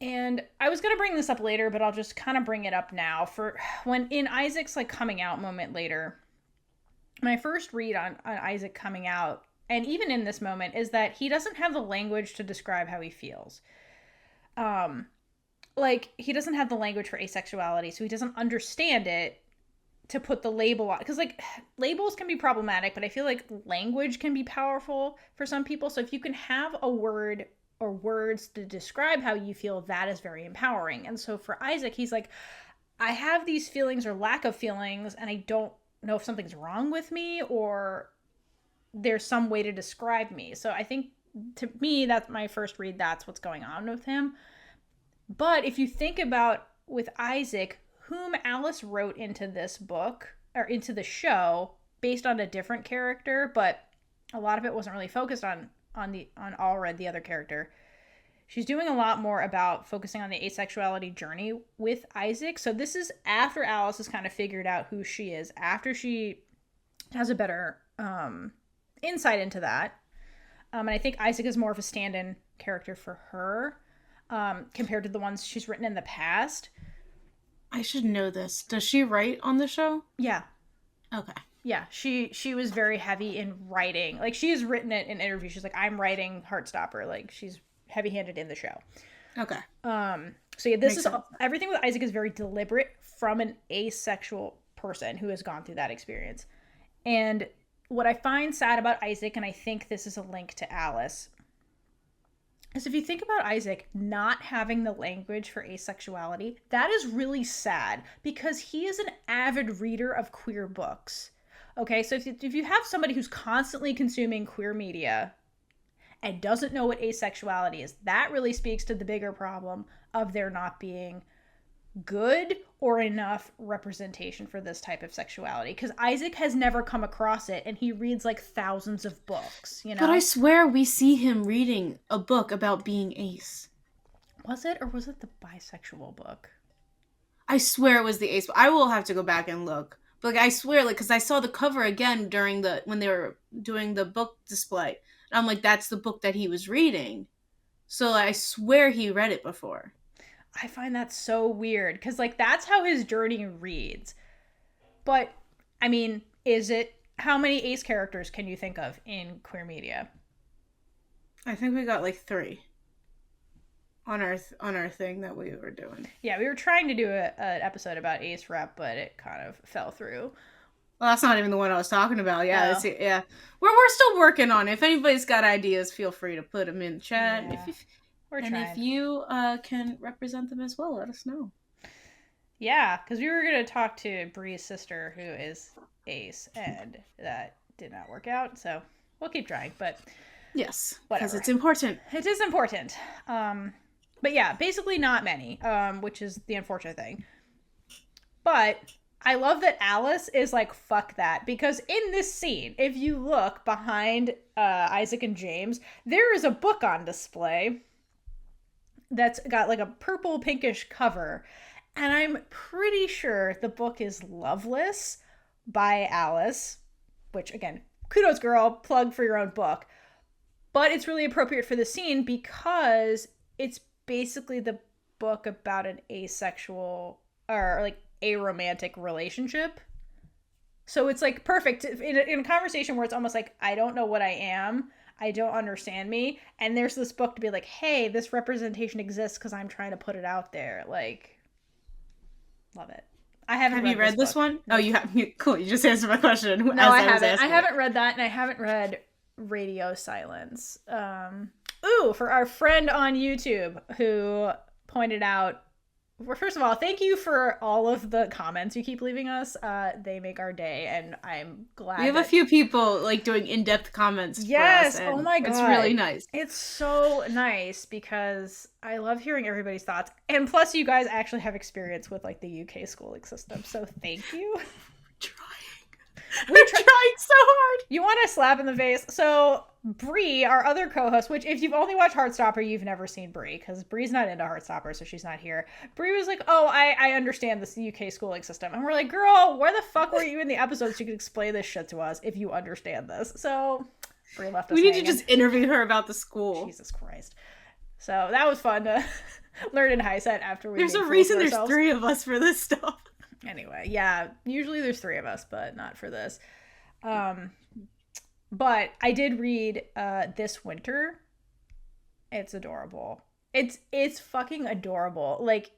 And I was going to bring this up later, but I'll just kind of bring it up now. For when in Isaac's like coming out moment later, my first read on Isaac coming out, and even in this moment, is that he doesn't have the language to describe how he feels. Like he doesn't have the language for asexuality, so he doesn't understand it to put the label on. Because like labels can be problematic, but I feel like language can be powerful for some people. So if you can have a word or words to describe how you feel, that is very empowering. And so for Isaac, he's like, I have these feelings or lack of feelings, and I don't know if something's wrong with me or there's some way to describe me. So I think, to me, that's my first read, that's what's going on with him. But if you think about with Isaac, whom Alice wrote into this book or into the show based on a different character, but a lot of it wasn't really focused on Allred, the other character. She's doing a lot more about focusing on the asexuality journey with Isaac. So this is after Alice has kind of figured out who she is, after she has a better insight into that. And I think Isaac is more of a stand-in character for her compared to the ones she's written in the past. I should know this. Does she write on the show? Yeah. Okay. Yeah, she was very heavy in writing. Like, she has written it in interviews. She's like, I'm writing Heartstopper. Like, she's heavy-handed in the show. Okay. So yeah, everything with Isaac is very deliberate from an asexual person who has gone through that experience. And what I find sad about Isaac, and I think this is a link to Alice, is if you think about Isaac not having the language for asexuality, that is really sad, because he is an avid reader of queer books. Okay, so if you have somebody who's constantly consuming queer media and doesn't know what asexuality is, that really speaks to the bigger problem of there not being good or enough representation for this type of sexuality, because Isaac has never come across it, and he reads like thousands of books, you know? But I swear we see him reading a book about being ace. Was it, or was it the bisexual book? I swear it was the ace. I will have to go back and look. But like, I swear, like, because I saw the cover again when they were doing the book display. And I'm like, that's the book that he was reading. So I swear he read it before. I find that so weird, because like that's how his journey reads. But I mean, how many ace characters can you think of in queer media? I think we got like 3 on our thing that we were doing. Yeah, we were trying to do an episode about ace rep, but it kind of fell through. Well, that's not even the one I was talking about. Yeah, yeah. We're still working on it. If anybody's got ideas, feel free to put them in the chat. Yeah. If you can represent them as well, let us know. Yeah, because we were going to talk to Bree's sister, who is ace, and that did not work out, so we'll keep trying, but yes, whatever. Because it's important. It is important. But yeah, basically not many, which is the unfortunate thing. But I love that Alice is like, fuck that. Because in this scene, if you look behind Isaac and James, there is a book on display that's got like a purple pinkish cover. And I'm pretty sure the book is Loveless by Alice, which again, kudos girl, plug for your own book. But it's really appropriate for the scene because it's basically the book about an asexual or like aromantic relationship. So it's like perfect in a conversation where it's almost like, I don't know what I am. I don't understand me. And there's this book to be like, hey, this representation exists because I'm trying to put it out there. Like, love it. Have you read this one? Oh, you have. Cool. You just answered my question. No, I haven't. I haven't read that, and I haven't read Radio Silence. For our friend on YouTube who pointed out, well, first of all, thank you for all of the comments you keep leaving us. They make our day, and I'm glad. We have a few people like doing in-depth comments. Yes, for us, oh my god, it's really nice. It's so nice because I love hearing everybody's thoughts, and plus, you guys actually have experience with like the UK schooling system, so thank you. We're trying so hard. You want a slap in the face? So Bree, our other co-host, which if you've only watched Heartstopper, you've never seen Bree because Bree's not into Heartstopper, so she's not here. Bree was like, "Oh, I understand this UK schooling system," and we're like, "Girl, where the fuck were you in the episodes? You could explain this shit to us if you understand this." So Bree left us. We need to just interview her about the school. Jesus Christ! So that was fun to learn in hindsight after we. There's a reason there's 3 of us for this stuff. Anyway, yeah, usually there's 3 of us, but not for this. But I did read This Winter. It's adorable. It's fucking adorable. Like,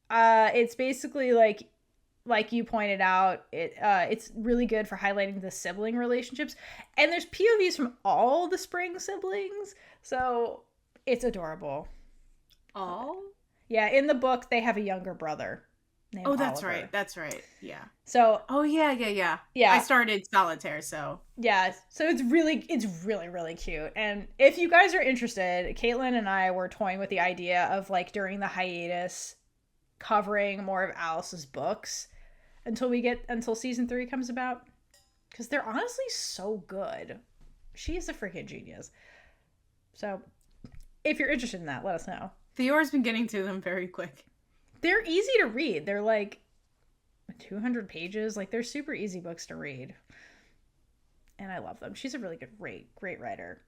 it's basically like you pointed out, it's really good for highlighting the sibling relationships. And there's POVs from all the Spring siblings, so it's adorable. Oh? Yeah, in the book, they have a younger brother. Oh, that's Oliver. Right. That's right. Yeah. So. Oh yeah. I started Solitaire, so. Yeah. So it's really, really cute. And if you guys are interested, Kaitlynn and I were toying with the idea of like during the hiatus, covering more of Alice's books until season 3 comes about, because they're honestly so good. She is a freaking genius. So, if you're interested in that, let us know. Theora's been getting to them very quick. They're easy to read. They're like 200 pages. Like, they're super easy books to read. And I love them. She's a really good, great writer.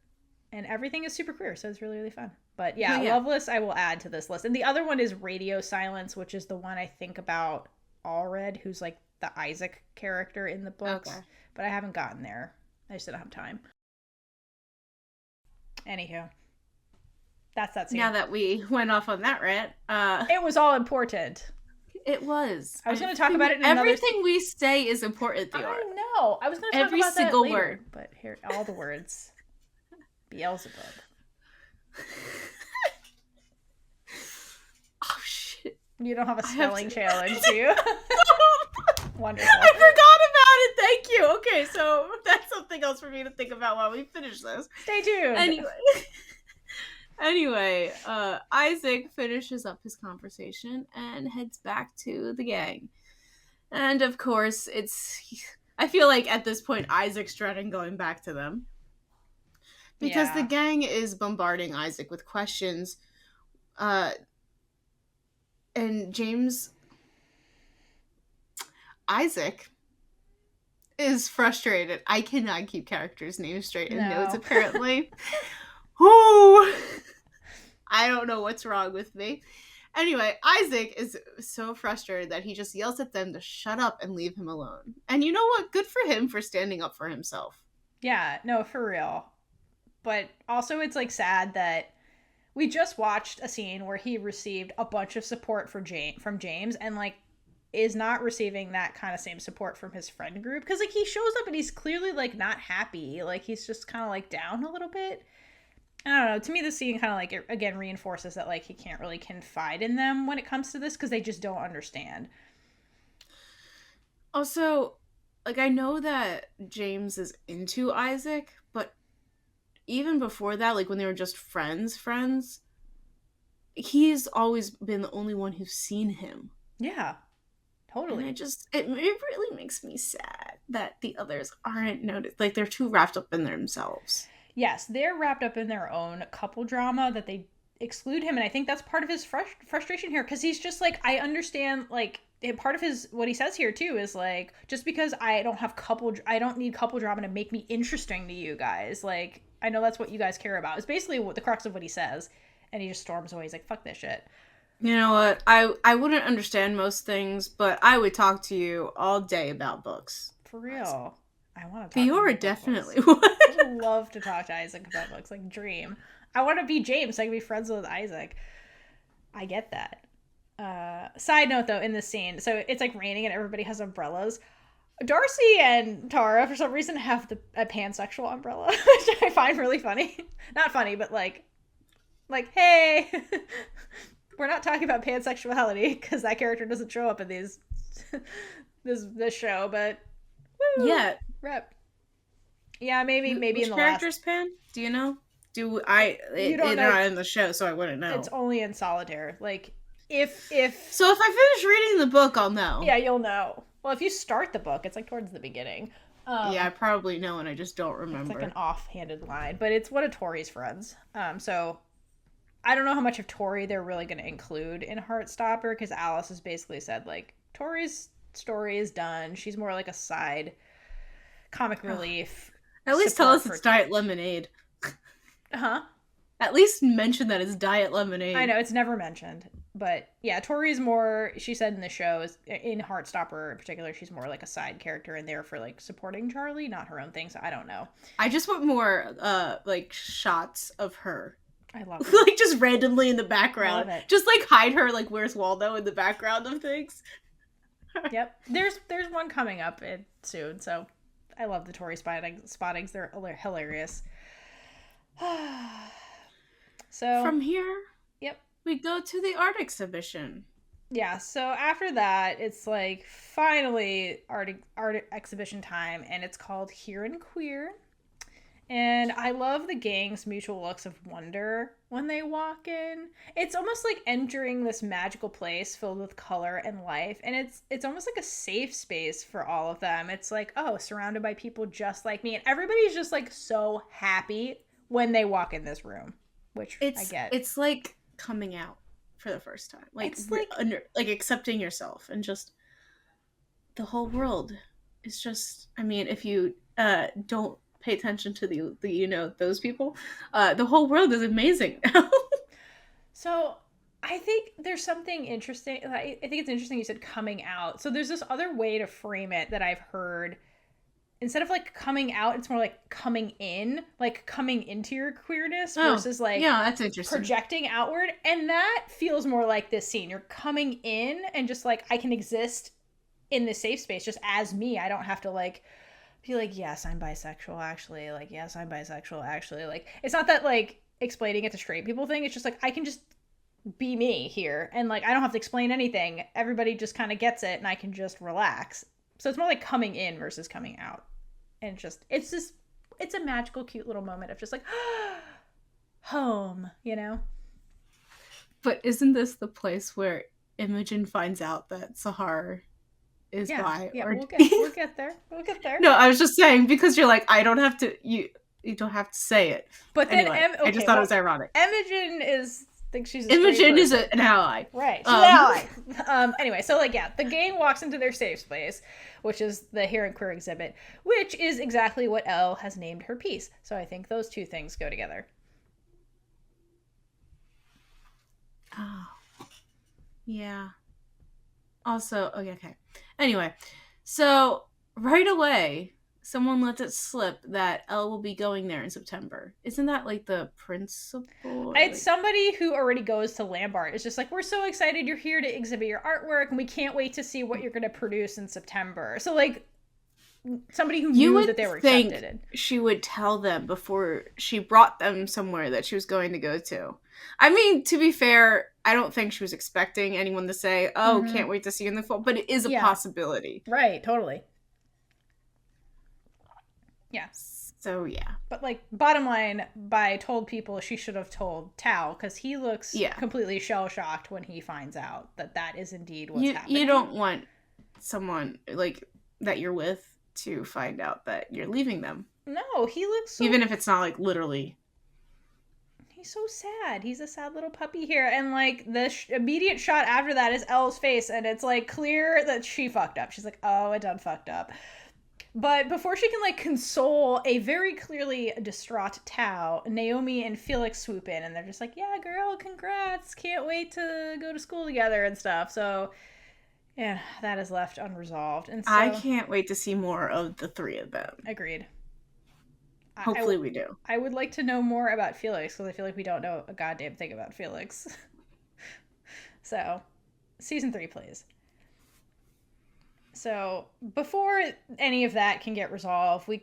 And everything is super queer, so it's really, really fun. But yeah, Loveless I will add to this list. And the other one is Radio Silence, which is the one I think about Allred, who's like the Isaac character in the books. Okay. But I haven't gotten there. I just didn't have time. Anywho. That's that scene. Now that we went off on that rant, it was all important. It was. I was going to talk about it in everything we say is important, Theora. I know. I was going to talk about that later, word. But here, all the words. Beelzebub. Oh shit! You don't have a spelling challenge, do you? Wonderful. I forgot about it. Thank you. Okay, so that's something else for me to think about while we finish this. Stay tuned. Anyway. Anyway, Isaac finishes up his conversation and heads back to the gang. And of course, I feel like at this point, Isaac's dreading going back to them. Because the Yeah. gang is bombarding Isaac with questions. Uh, and Isaac is frustrated. I cannot keep characters' names straight in notes, apparently. Whoo! I don't know what's wrong with me. Anyway, Isaac is so frustrated that he just yells at them to shut up and leave him alone. And you know what? Good for him for standing up for himself. Yeah, no, for real. But also it's like sad that we just watched a scene where he received a bunch of support from James and like is not receiving that kind of same support from his friend group, because like he shows up and he's clearly like not happy, like he's just kind of like down a little bit. I don't know, to me this scene kind of like again reinforces that like he can't really confide in them when it comes to this because they just don't understand. Also, like I know that James is into Isaac, but even before that, like when they were just friends, he's always been the only one who's seen him. Yeah, totally. And it really makes me sad that the others aren't noticed. Like they're too wrapped up in themselves. Yes, they're wrapped up in their own couple drama that they exclude him, and I think that's part of his frustration here, because he's just like, I understand, like part of his what he says here too is like, just because I don't need couple drama to make me interesting to you guys, like I know that's what you guys care about. It's basically what the crux of what he says, and he just storms away. He's like, fuck this shit. You know what? I wouldn't understand most things, but I would talk to you all day about books. For real. I want to talk Theora to definitely books. would. I would love to talk to Isaac about books, like dream. I want to be James so I can be friends with Isaac. I get that. Side note though, in this scene, so it's like raining and everybody has umbrellas. Darcy and Tara, for some reason, have a pansexual umbrella, which I find really funny. Not funny, but like, hey, we're not talking about pansexuality because that character doesn't show up in this show, but woo, yeah, rep. Yeah, maybe which in the character's pan? Do you know? They're not in the show, so I wouldn't know. It's only in Solitaire. Like, if so, if I finish reading the book, I'll know. Yeah, you'll know. Well, if you start the book, it's like towards the beginning. Yeah, I probably know, and I just don't remember. It's like an offhanded line, but it's one of Tori's friends. So I don't know how much of Tori they're really going to include in Heartstopper, because Alice has basically said like Tori's story is done. She's more like a side comic relief. At least tell us it's Diet Lemonade. Huh? At least mention that it's Diet Lemonade. I know, it's never mentioned. But yeah, Tori's more, she said in the show, in Heartstopper in particular, she's more like a side character and there for like supporting Charlie, not her own thing, so I don't know. I just want more like shots of her. I love it. Like just randomly in the background. I love it. Just like hide her like Where's Waldo in the background of things. Yep. There's one coming up soon, so I love the Tori spottings. They're hilarious. So from here, yep, we go to the art exhibition. Yeah, so after that, it's like finally art exhibition time, and it's called Here and Queer. And I love the gang's mutual looks of wonder when they walk in. It's almost like entering this magical place filled with color and life, and it's almost like a safe space for all of them. It's like, oh, surrounded by people just like me, and everybody's just like so happy when they walk in this room, which I get. It's like coming out for the first time, like it's like accepting yourself, and just the whole world is just. I mean, if you don't pay attention to the those people, the whole world is amazing. So I think there's something interesting. I think it's interesting you said coming out. So there's this other way to frame it that I've heard. Instead of like coming out, it's more like coming in, like coming into your queerness versus like, yeah, that's interesting, projecting outward. And that feels more like this scene. You're coming in and just like, I can exist in this safe space just as me. I don't have to like be like, yes, I'm bisexual actually. Like, yes, I'm bisexual actually. Like, it's not that like explaining it to straight people thing. It's just like, I can just be me here. And like, I don't have to explain anything. Everybody just kind of gets it and I can just relax. So it's more like coming in versus coming out. And it's a magical, cute little moment of just like, home, you know? But isn't this the place where Imogen finds out that Sahar is bi? Yeah, Or we'll get there. We'll get there. No, I was just saying, because you're like, I don't have to, you don't have to say it. But anyway, then, I just thought it was ironic. Imogen thinks she's a Imogen is an ally. Right, she's an ally. Anyway, so like, yeah, the gang walks into their safe space, which is the Hair and Queer exhibit, which is exactly what Elle has named her piece. So I think those two things go together. Oh. Yeah. Also, okay. Anyway, so right away, someone lets it slip that Elle will be going there in September. Isn't that like the principal? It's somebody who already goes to Lambert. It's just like, we're so excited you're here to exhibit your artwork, and we can't wait to see what you're going to produce in September. So like, somebody who knew that they were accepted. She would tell them before she brought them somewhere that she was going to go to. I mean, to be fair, I don't think she was expecting anyone to say, oh, can't wait to see you in the fall, but it is a possibility. Right, totally. Yeah. So, yeah. But, like, bottom line, by told people, she should have told Tao, because he looks completely shell-shocked when he finds out that is indeed what's happening. You don't want someone, like, that you're with to find out that you're leaving them. No, he looks so... Even if it's not, like, literally... He's so sad. He's a sad little puppy here. And, like, the immediate shot after that is Elle's face, and it's, like, clear that she fucked up. She's like, oh, I done fucked up. But before she can, like, console a very clearly distraught Tao, Naomi and Felix swoop in, and they're just like, yeah, girl, congrats. Can't wait to go to school together and stuff. So, yeah, that is left unresolved. And so, I can't wait to see more of the three of them. Agreed. Hopefully we do. I would like to know more about Felix, because I feel like we don't know a goddamn thing about Felix. So, season 3, please. So, before any of that can get resolved, we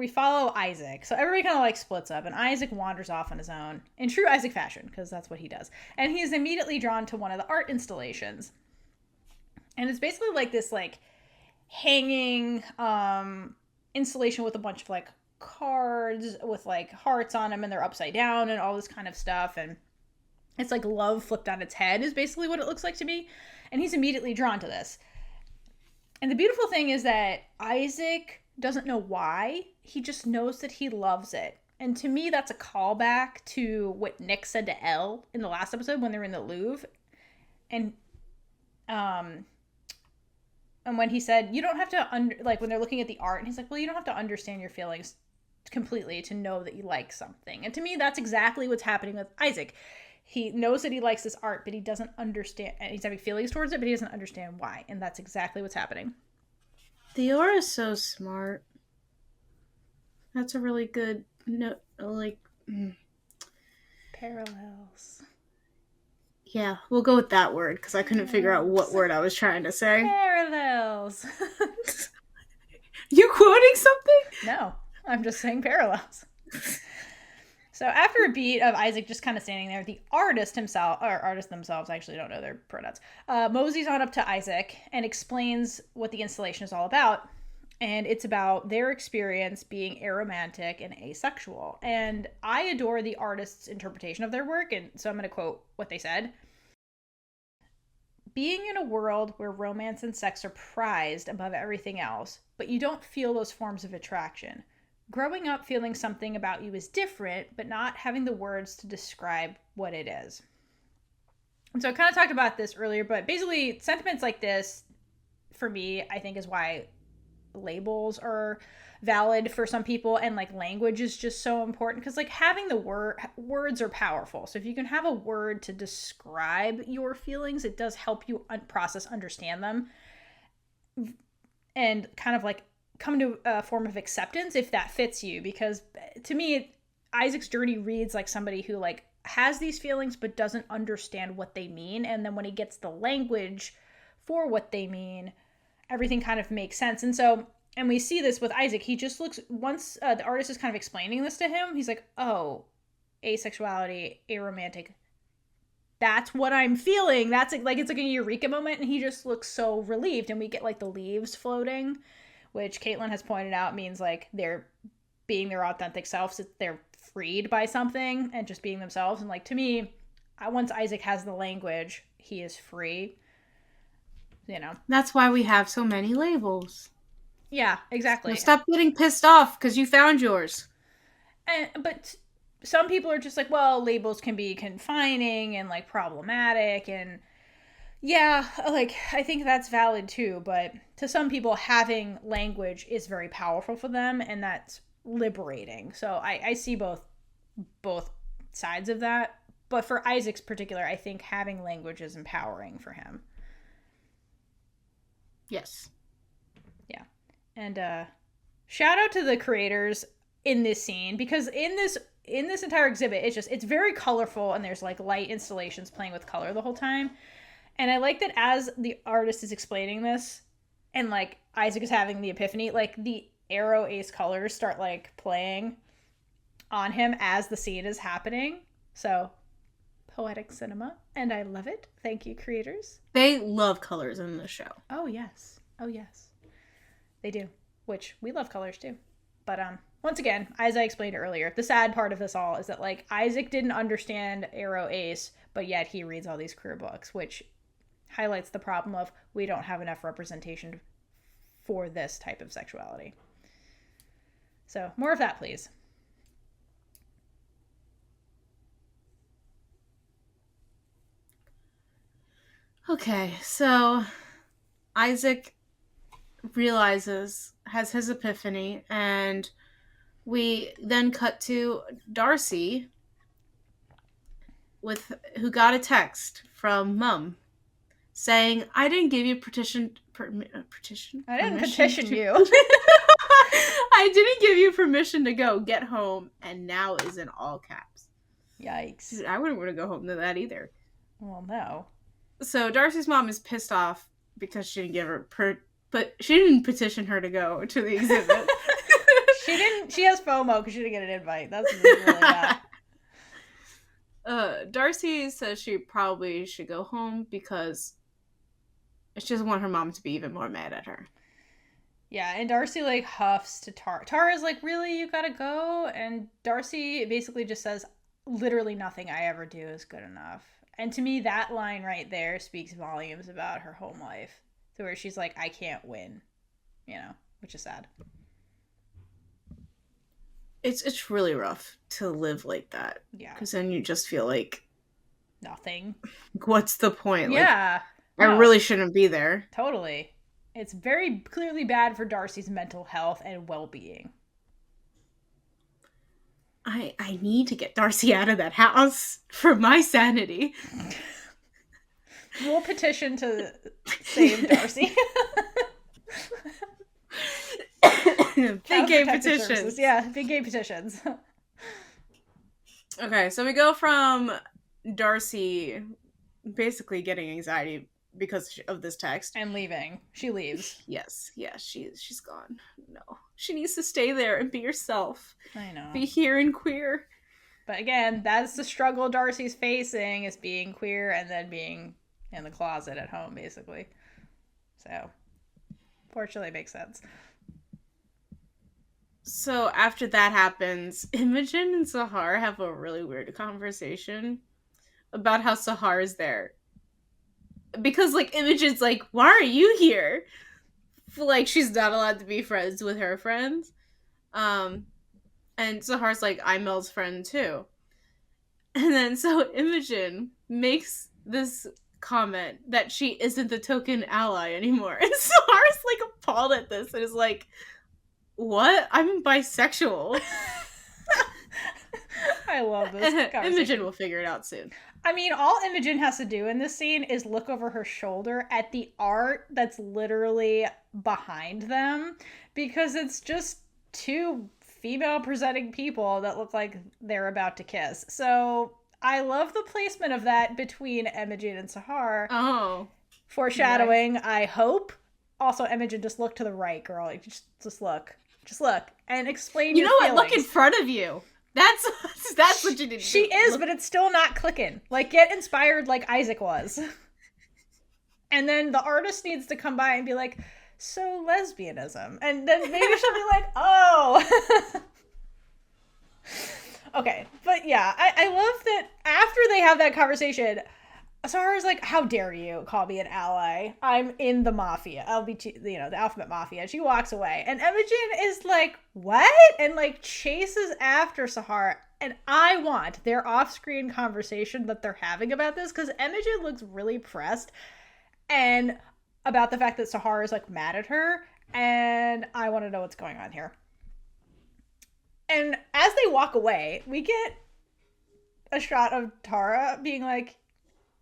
follow Isaac. So everybody kind of like splits up, and Isaac wanders off on his own in true Isaac fashion, because that's what he does. And he's immediately drawn to one of the art installations. And it's basically like this like hanging installation with a bunch of like cards with like hearts on them, and they're upside down and all this kind of stuff, and it's like love flipped on its head is basically what it looks like to me. And he's immediately drawn to this. And the beautiful thing is that Isaac doesn't know why. He just knows that he loves it. And to me, that's a callback to what Nick said to Elle in the last episode when they're in the Louvre. And when he said, you don't have to, when they're looking at the art, and he's like, well, you don't have to understand your feelings completely to know that you like something. And to me, that's exactly what's happening with Isaac. He knows that he likes this art, but he doesn't understand, and he's having feelings towards it, but he doesn't understand why. And that's exactly what's happening. Theora is so smart. That's a really good Parallels. Yeah, we'll go with that word, because I couldn't figure out what word I was trying to say. Parallels. You quoting something? No, I'm just saying parallels. So after a beat of Isaac just kind of standing there, the artists themselves, I actually don't know their pronouns, moseys on up to Isaac and explains what the installation is all about. And it's about their experience being aromantic and asexual. And I adore the artist's interpretation of their work, and so I'm going to quote what they said. Being in a world where romance and sex are prized above everything else, but you don't feel those forms of attraction. Growing up feeling something about you is different, but not having the words to describe what it is. And so I kind of talked about this earlier, but basically sentiments like this, for me, I think is why labels are valid for some people, and like language is just so important, because like having the words are powerful. So if you can have a word to describe your feelings, it does help you understand them, and kind of like come to a form of acceptance if that fits you. Because to me, Isaac's journey reads like somebody who like has these feelings but doesn't understand what they mean, and then when he gets the language for what they mean, everything kind of makes sense. And so, and we see this with Isaac, he just looks, once the artist is kind of explaining this to him, he's like, oh, asexuality, aromantic, that's what I'm feeling. That's like, it's like a eureka moment, and he just looks so relieved. And we get like the leaves floating, which Kaitlynn has pointed out means like they're being their authentic selves. They're freed by something and just being themselves. And like, to me, once Isaac has the language, he is free. You know. That's why we have so many labels. Yeah, exactly. So stop getting pissed off because you found yours. But some people are just like, well, labels can be confining and like problematic, and yeah, like I think that's valid too. But to some people, having language is very powerful for them, and that's liberating. So I see both sides of that. But for Isaac's particular, I think having language is empowering for him. Yes. Yeah. And shout out to the creators in this scene, because in this entire exhibit, it's very colorful, and there's like light installations playing with color the whole time. And I like that as the artist is explaining this and like Isaac is having the epiphany, like the arrow ace colors start like playing on him as the scene is happening. So poetic cinema, and I love it. Thank you, creators. They love colors in the show. Oh yes. They do, which we love colors too. But once again, as I explained earlier, the sad part of this all is that like Isaac didn't understand arrow ace, but yet he reads all these queer books, which highlights the problem of we don't have enough representation for this type of sexuality. So more of that, please. Okay, so Isaac has his epiphany, and we then cut to Darcy who got a text from Mum saying, I didn't give you permission. I didn't petition you. I didn't give you permission to go. Get home. And now is in all caps. Yikes. Dude, I wouldn't want to go home to that either. Well, no. So Darcy's mom is pissed off because she didn't give her but she didn't petition her to go to the exhibit. She has FOMO because she didn't get an invite. That's really bad. Darcy says she probably should go home because she doesn't want her mom to be even more mad at her. Yeah, and Darcy like huffs to Tara. Tara's like, really, you gotta go? And Darcy basically just says, literally nothing I ever do is good enough. And to me, that line right there speaks volumes about her home life. To where she's like, I can't win. You know, which is sad. It's really rough to live like that. Yeah. Because then you just feel like... nothing. What's the point? Yeah. Like, I really shouldn't be there. Totally. It's very clearly bad for Darcy's mental health and well-being. I need to get Darcy out of that house for my sanity. We'll petition to save Darcy. Big gay petitions. Services. Yeah, big gay petitions. Okay, so we go from Darcy basically getting anxiety because of this text. And leaving. She leaves. Yes, she's gone. No. She needs to stay there and be herself. I know. Be here and queer. But again, that's the struggle Darcy's facing, is being queer and then being in the closet at home, basically. So, fortunately, it makes sense. So, after that happens, Imogen and Sahar have a really weird conversation about how Sahar is there. Because, like, Imogen's like, why are you here? Like, she's not allowed to be friends with her friends. And Sahar's like, I'm Mel's friend, too. And then, so Imogen makes this comment that she isn't the token ally anymore. And Sahar's, like, appalled at this and is like, what? I'm bisexual. I love this Imogen will figure it out soon. I mean, all Imogen has to do in this scene is look over her shoulder at the art that's literally behind them, because it's just two female-presenting people that look like they're about to kiss. So I love the placement of that between Imogen and Sahar. Oh. Foreshadowing, nice. I hope. Also, Imogen, just look to the right, girl. Like, just look. Just look. And explain your feelings. You know what? Look in front of you. That's what you did. She is, but it's still not clicking. Like, get inspired like Isaac was. And then the artist needs to come by and be like, so lesbianism. And then maybe she'll be like, oh. Okay, but yeah, I love that after they have that conversation, Sahara's like, how dare you call me an ally? I'm in the mafia. The alphabet mafia. She walks away. And Imogen is like, what? And like chases after Sahara. And I want their off-screen conversation that they're having about this, because Imogen looks really pressed and about the fact that Sahara is like mad at her. And I want to know what's going on here. And as they walk away, we get a shot of Tara being like,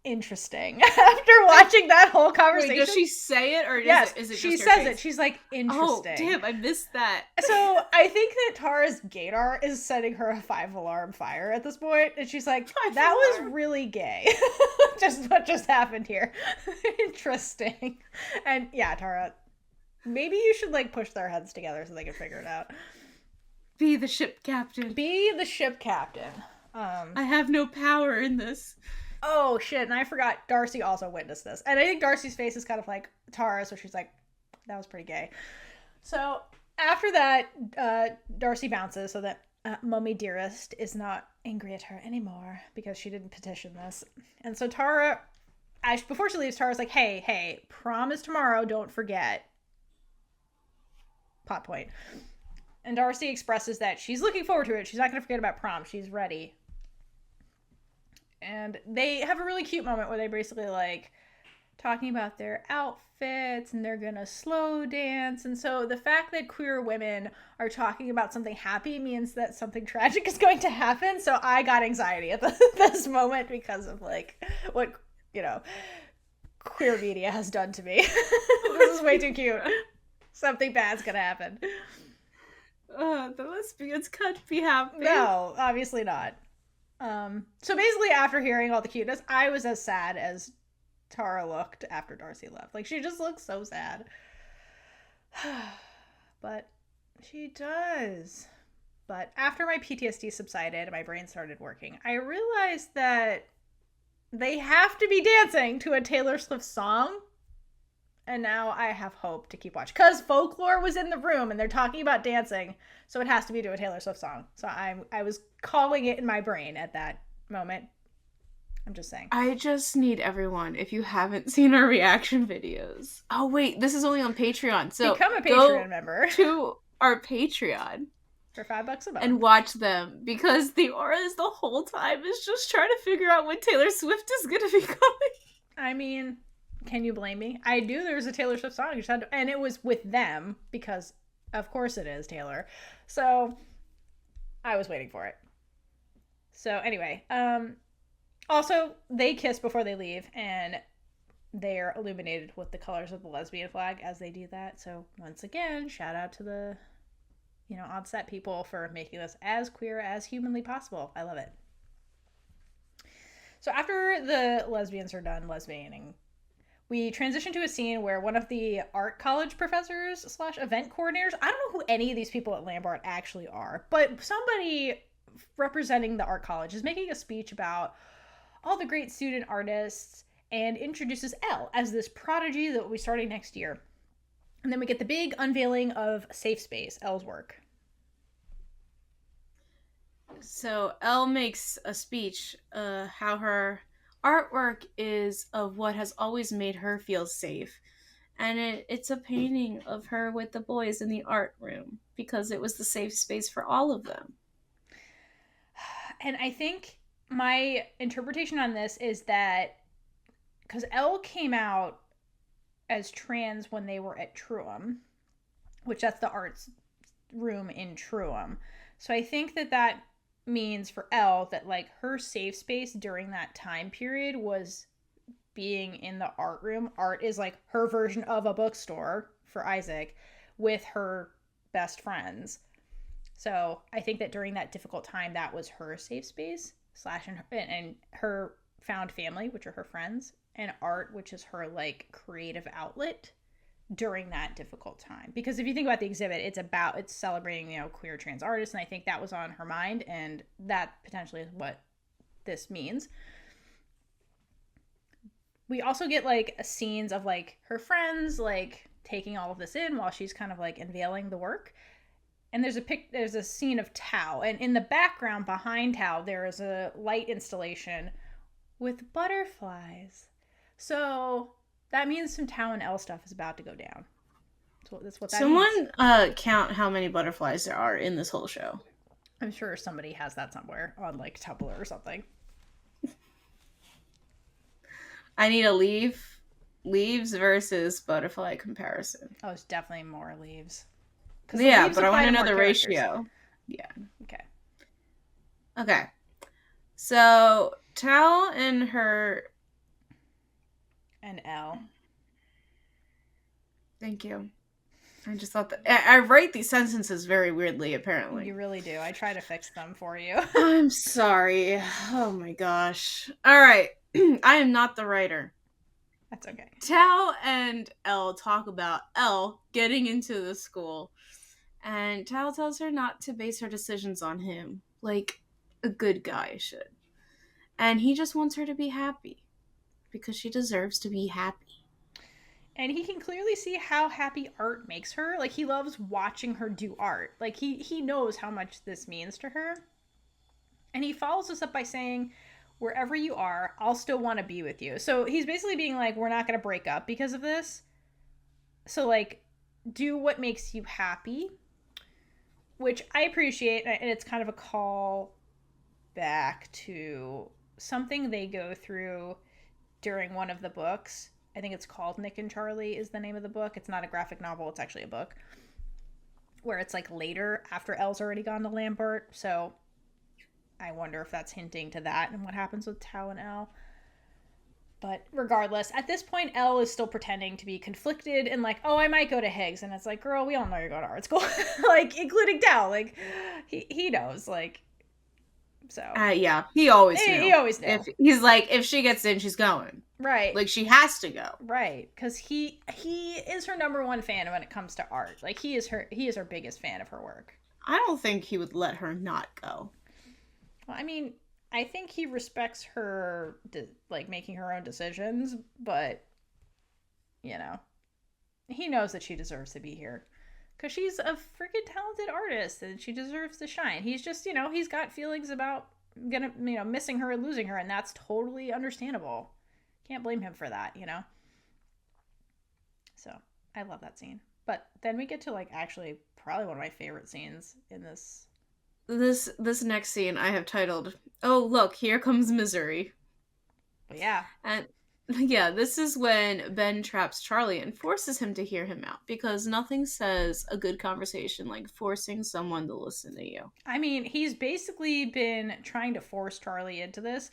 interesting. After watching that whole conversation. Wait, does she say it, or yes, is it she just says her face? it. She's like, interesting. Oh, damn, I missed that. So I think that Tara's gaydar is setting her a 5-alarm fire at this point, and she's like, that was really gay. Just what just happened here. Interesting. And yeah, Tara, maybe you should like push their heads together so they can figure it out. Be the ship captain. Be the ship captain. I have no power in this. Oh shit, and I forgot Darcy also witnessed this. And I think Darcy's face is kind of like Tara, so she's like, that was pretty gay. So after that, Darcy bounces so that Mummy Dearest is not angry at her anymore because she didn't petition this. And so Tara, before she leaves, Tara's like, hey, prom is tomorrow, don't forget. Plot point. And Darcy expresses that she's looking forward to it. She's not going to forget about prom. She's ready. And they have a really cute moment where they basically like talking about their outfits and they're gonna slow dance. And so the fact that queer women are talking about something happy means that something tragic is going to happen. So I got anxiety at this moment because of like what, queer media has done to me. This is way too cute. Something bad's gonna happen. The lesbians can't be happy. No, obviously not. So basically after hearing all the cuteness, I was as sad as Tara looked after Darcy left. Like, she just looks so sad. But she does. But after my PTSD subsided and my brain started working, I realized that they have to be dancing to a Taylor Swift song. And now I have hope to keep watching. Because Folklore was in the room and they're talking about dancing. So it has to be to a Taylor Swift song. So I was calling it in my brain at that moment. I'm just saying. I just need everyone, if you haven't seen our reaction videos. Oh, wait, this is only on Patreon. So become a Patreon member. To our Patreon. For $5 a month. And watch them. Because the auras the whole time is just trying to figure out when Taylor Swift is going to be coming. I mean... Can you blame me? I knew there was a Taylor Swift song, and it was with them because, of course, it is Taylor. So I was waiting for it. So anyway, also they kiss before they leave, and they are illuminated with the colors of the lesbian flag as they do that. So once again, shout out to the, on set people for making this as queer as humanly possible. I love it. So after the lesbians are done lesbianing, we transition to a scene where one of the art college professors / event coordinators, I don't know who any of these people at Lambert actually are, but somebody representing the art college is making a speech about all the great student artists and introduces Elle as this prodigy that will be starting next year. And then we get the big unveiling of Safe Space, Elle's work. So Elle makes a speech how her artwork is of what has always made her feel safe. And it's a painting of her with the boys in the art room because it was the safe space for all of them. And I think my interpretation on this is that because Elle came out as trans when they were at Truum, which that's the arts room in Truum. So I think that means for Elle that like her safe space during that time period was being in the art room. Art is like her version of a bookstore for Isaac with her best friends. So I think that during that difficult time, that was her safe space and her found family, which are her friends, and art, which is her like creative outlet during that difficult time. Because if you think about the exhibit, it's celebrating, queer trans artists, and I think that was on her mind, and that potentially is what this means. We also get like scenes of like her friends like taking all of this in while she's kind of like unveiling the work. and there's a scene of Tao, and in the background behind Tao there is a light installation with butterflies. So that means some Tao and Elle stuff is about to go down. That's what that means. Someone count how many butterflies there are in this whole show. I'm sure somebody has that somewhere on like Tumblr or something. I need a leaves versus butterfly comparison. Oh, it's definitely more leaves. Yeah, but I want to know the ratio. Yeah. Okay. So Tal and her and Elle. Thank you. I just thought that I write these sentences very weirdly, apparently. You really do. I try to fix them for you. I'm sorry. Oh my gosh. All right. I am not the writer. That's okay. Tao and Elle talk about Elle getting into the school, and Tao tells her not to base her decisions on him, like a good guy should. And he just wants her to be happy, because she deserves to be happy. And he can clearly see how happy art makes her. Like, he loves watching her do art. Like, he knows how much this means to her. And he follows this up by saying, wherever you are, I'll still want to be with you. So he's basically being like, we're not going to break up because of this. So, like, do what makes you happy. Which I appreciate. And it's kind of a call back to something they go through during one of the books. I think it's called Nick and Charlie is the name of the book. It's not a graphic novel. It's actually a book. Where it's like later after Elle's already gone to Lambert. So I wonder if that's hinting to that and what happens with Tao and Elle. But regardless, at this point, Elle is still pretending to be conflicted and like, oh, I might go to Higgs. And it's like, girl, we all know you're going to art school. Like, including Tao. Like, he knows. Like, so. Yeah, he always knew. He always knew. He's like, if she gets in, she's going. Right. Like, she has to go. Right. Because he is her number one fan when it comes to art. Like, he is her biggest fan of her work. I don't think he would let her not go. Well, I mean, I think he respects her, like, making her own decisions, but, you know, he knows that she deserves to be here. Because she's a freaking talented artist, and she deserves to shine. He's just, he's got feelings about missing her and losing her, and that's totally understandable. Can't blame him for that, So, I love that scene. But then we get to, like, actually probably one of my favorite scenes in this. This next scene I have titled, "Oh, look, here comes Missouri." But yeah. And yeah, this is when Ben traps Charlie and forces him to hear him out, because nothing says a good conversation like forcing someone to listen to you. I mean, he's basically been trying to force Charlie into this.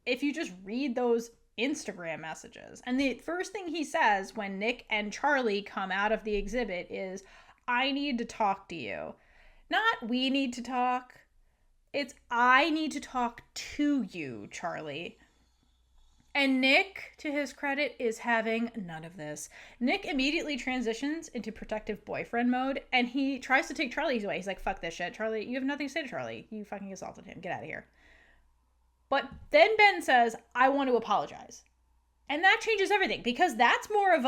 If you just read those Instagram messages, and the first thing he says when Nick and Charlie come out of the exhibit is, I need to talk to you. Not we need to talk. It's I need to talk to you, Charlie. And Nick, to his credit, is having none of this. Nick immediately transitions into protective boyfriend mode, and he tries to take Charlie away. He's like, fuck this shit, Charlie. You have nothing to say to Charlie. You fucking assaulted him. Get out of here. But then Ben says, I want to apologize. And that changes everything, because that's more of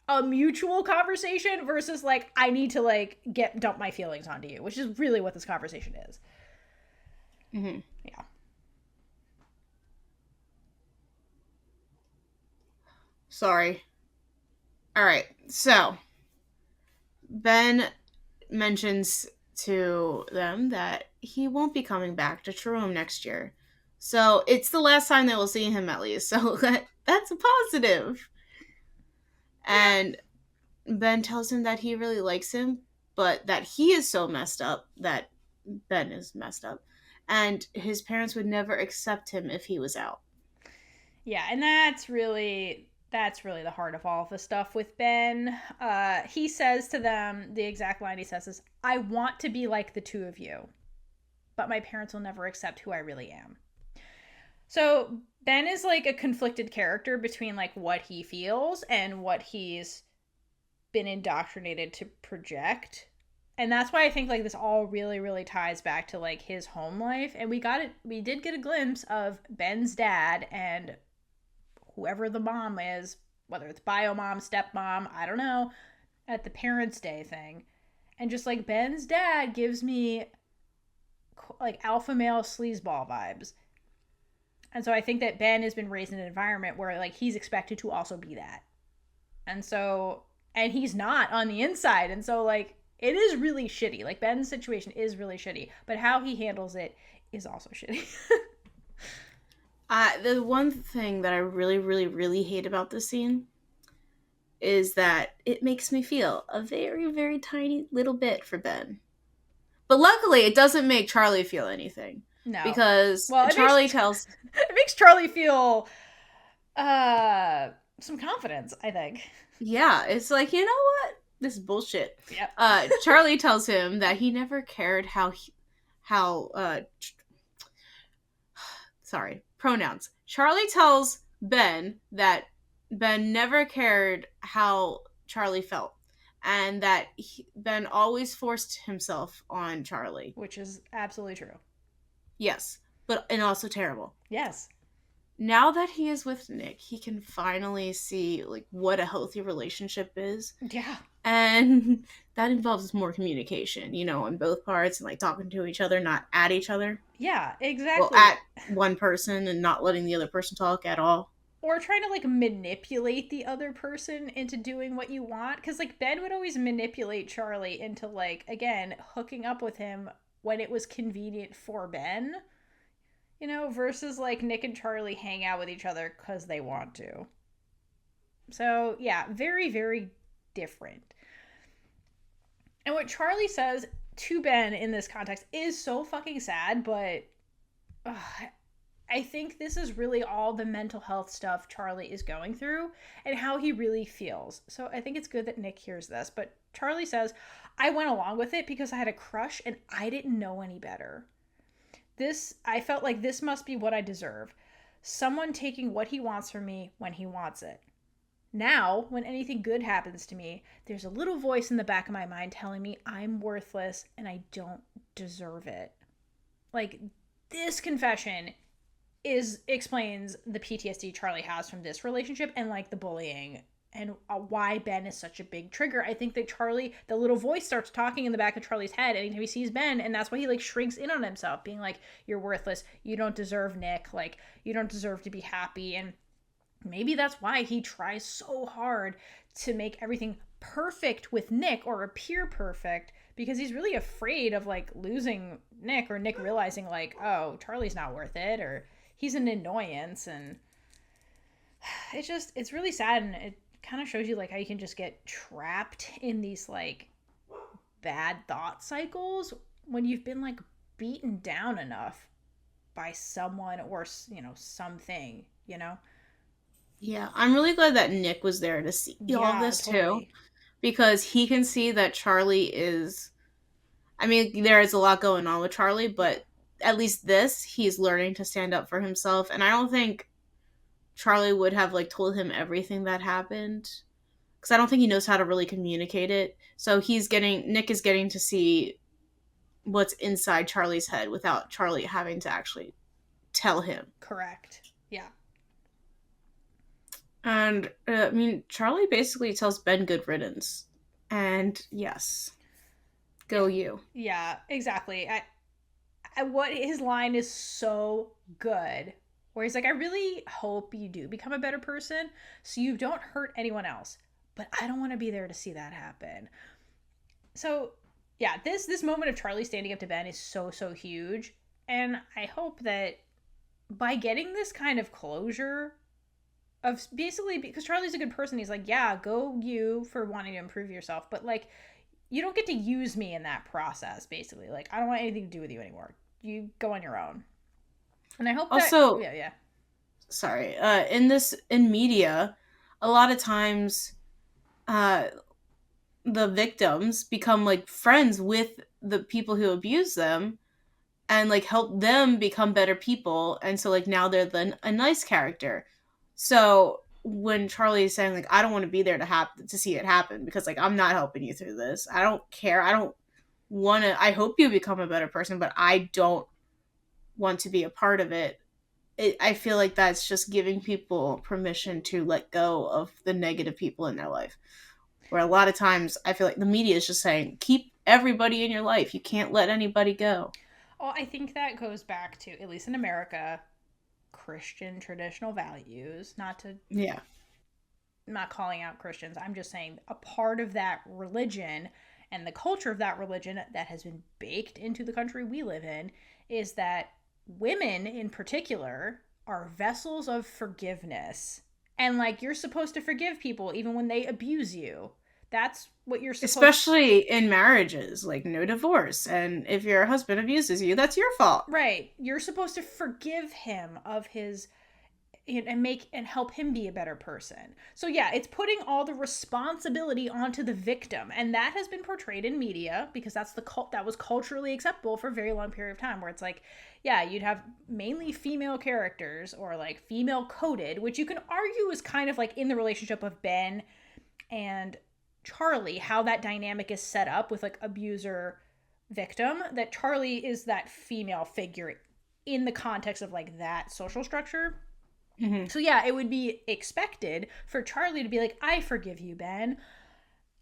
a mutual conversation versus like, I need to dump my feelings onto you, which is really what this conversation is. Mm-hmm. Yeah. Sorry. All right. So Ben mentions to them that he won't be coming back to True next year. So it's the last time they will see him, at least. So that's a positive. And Ben tells him that he really likes him, but that he is so messed up that Ben is messed up. And his parents would never accept him if he was out. Yeah, and that's really the heart of all of the stuff with Ben. He says to them, the exact line he says is, I want to be like the two of you, but my parents will never accept who I really am. So Ben is like a conflicted character between like what he feels and what he's been indoctrinated to project. And that's why I think like this all really, really ties back to like his home life. And we did get a glimpse of Ben's dad and whoever the mom is, whether it's bio mom, stepmom, I don't know, at the Parents' Day thing. And just like Ben's dad gives me like alpha male sleazeball vibes. And so I think that Ben has been raised in an environment where like he's expected to also be that. And so, and he's not on the inside. And so like it is really shitty. Like Ben's situation is really shitty, but how he handles it is also shitty. The one thing that I really, really, really hate about this scene is that it makes me feel a very, very tiny little bit for Ben. But luckily, it doesn't make Charlie feel anything. No. Because well, Charlie tells... It makes Charlie feel some confidence, I think. Yeah, it's like, you know what? This is bullshit. Yep. Charlie tells him that he never cared sorry, pronouns. Charlie tells Ben that Ben never cared how Charlie felt. And that Ben always forced himself on Charlie. Which is absolutely true. Yes, and also terrible. Yes. Now that he is with Nick, he can finally see like what a healthy relationship is. Yeah. And that involves more communication, on both parts and like talking to each other, not at each other. Yeah, exactly. Well, at one person and not letting the other person talk at all. Or trying to like manipulate the other person into doing what you want. Because like Ben would always manipulate Charlie into like, again, hooking up with him when it was convenient for Ben. Versus like Nick and Charlie hang out with each other because they want to. So yeah, very, very different. And what Charlie says to Ben in this context is so fucking sad, but I think this is really all the mental health stuff Charlie is going through and how he really feels. So I think it's good that Nick hears this. But Charlie says, I went along with it because I had a crush and I didn't know any better. I felt like this must be what I deserve. Someone taking what he wants from me when he wants it. Now, when anything good happens to me, there's a little voice in the back of my mind telling me I'm worthless and I don't deserve it. Like, this confession explains the PTSD Charlie has from this relationship and like the bullying and why Ben is such a big trigger. I think that Charlie, the little voice starts talking in the back of Charlie's head anytime he sees Ben, and that's why he like shrinks in on himself, being like, you're worthless, you don't deserve Nick, like you don't deserve to be happy. And maybe that's why he tries so hard to make everything perfect with Nick or appear perfect, because he's really afraid of like losing Nick or Nick realizing like, oh, Charlie's not worth it, or he's an annoyance. And it's really sad, and it kind of shows you like how you can just get trapped in these like bad thought cycles when you've been like beaten down enough by someone or something. Yeah, I'm really glad that Nick was there to see all this totally. Too, because he can see that Charlie is, I mean, there is a lot going on with Charlie, but at least he's learning to stand up for himself. And I don't think Charlie would have like told him everything that happened, because I don't think he knows how to really communicate it. So Nick is getting to see what's inside Charlie's head without Charlie having to actually tell him. Correct. Yeah. And I mean, Charlie basically tells Ben good riddance, and yes, go you. Yeah, exactly. What his line is so good, where he's like, I really hope you do become a better person so you don't hurt anyone else. But I don't want to be there to see that happen. So, yeah, this moment of Charlie standing up to Ben is so, so huge. And I hope that by getting this kind of closure of basically, because Charlie's a good person, he's like, yeah, go you for wanting to improve yourself. But, like, you don't get to use me in that process, basically. Like, I don't want anything to do with you anymore. You go on your own. And I hope also, that... Yeah. Sorry. In media, a lot of times the victims become like friends with the people who abuse them and like help them become better people. And so like now they're a nice character. So when Charlie is saying like, I don't want to be there to see it happen because like I'm not helping you through this. I don't care. I hope you become a better person, but I don't want to be a part of it. I feel like that's just giving people permission to let go of the negative people in their life. Where a lot of times I feel like the media is just saying, keep everybody in your life. You can't let anybody go. Well, I think that goes back to, at least in America, Christian traditional values. Yeah. I'm not calling out Christians. I'm just saying a part of that religion and the culture of that religion that has been baked into the country we live in is that women in particular are vessels of forgiveness. And like you're supposed to forgive people even when they abuse you. That's what you're supposed Especially in marriages, like no divorce. And if your husband abuses you, that's your fault. Right. You're supposed to forgive him of his and help him be a better person. So yeah, it's putting all the responsibility onto the victim, and that has been portrayed in media because that was culturally acceptable for a very long period of time, where it's like, yeah, you'd have mainly female characters or like female coded, which you can argue is kind of like in the relationship of Ben and Charlie, how that dynamic is set up with like abuser victim, that Charlie is that female figure in the context of like that social structure. Mm-hmm. So yeah, it would be expected for Charlie to be like, I forgive you, Ben.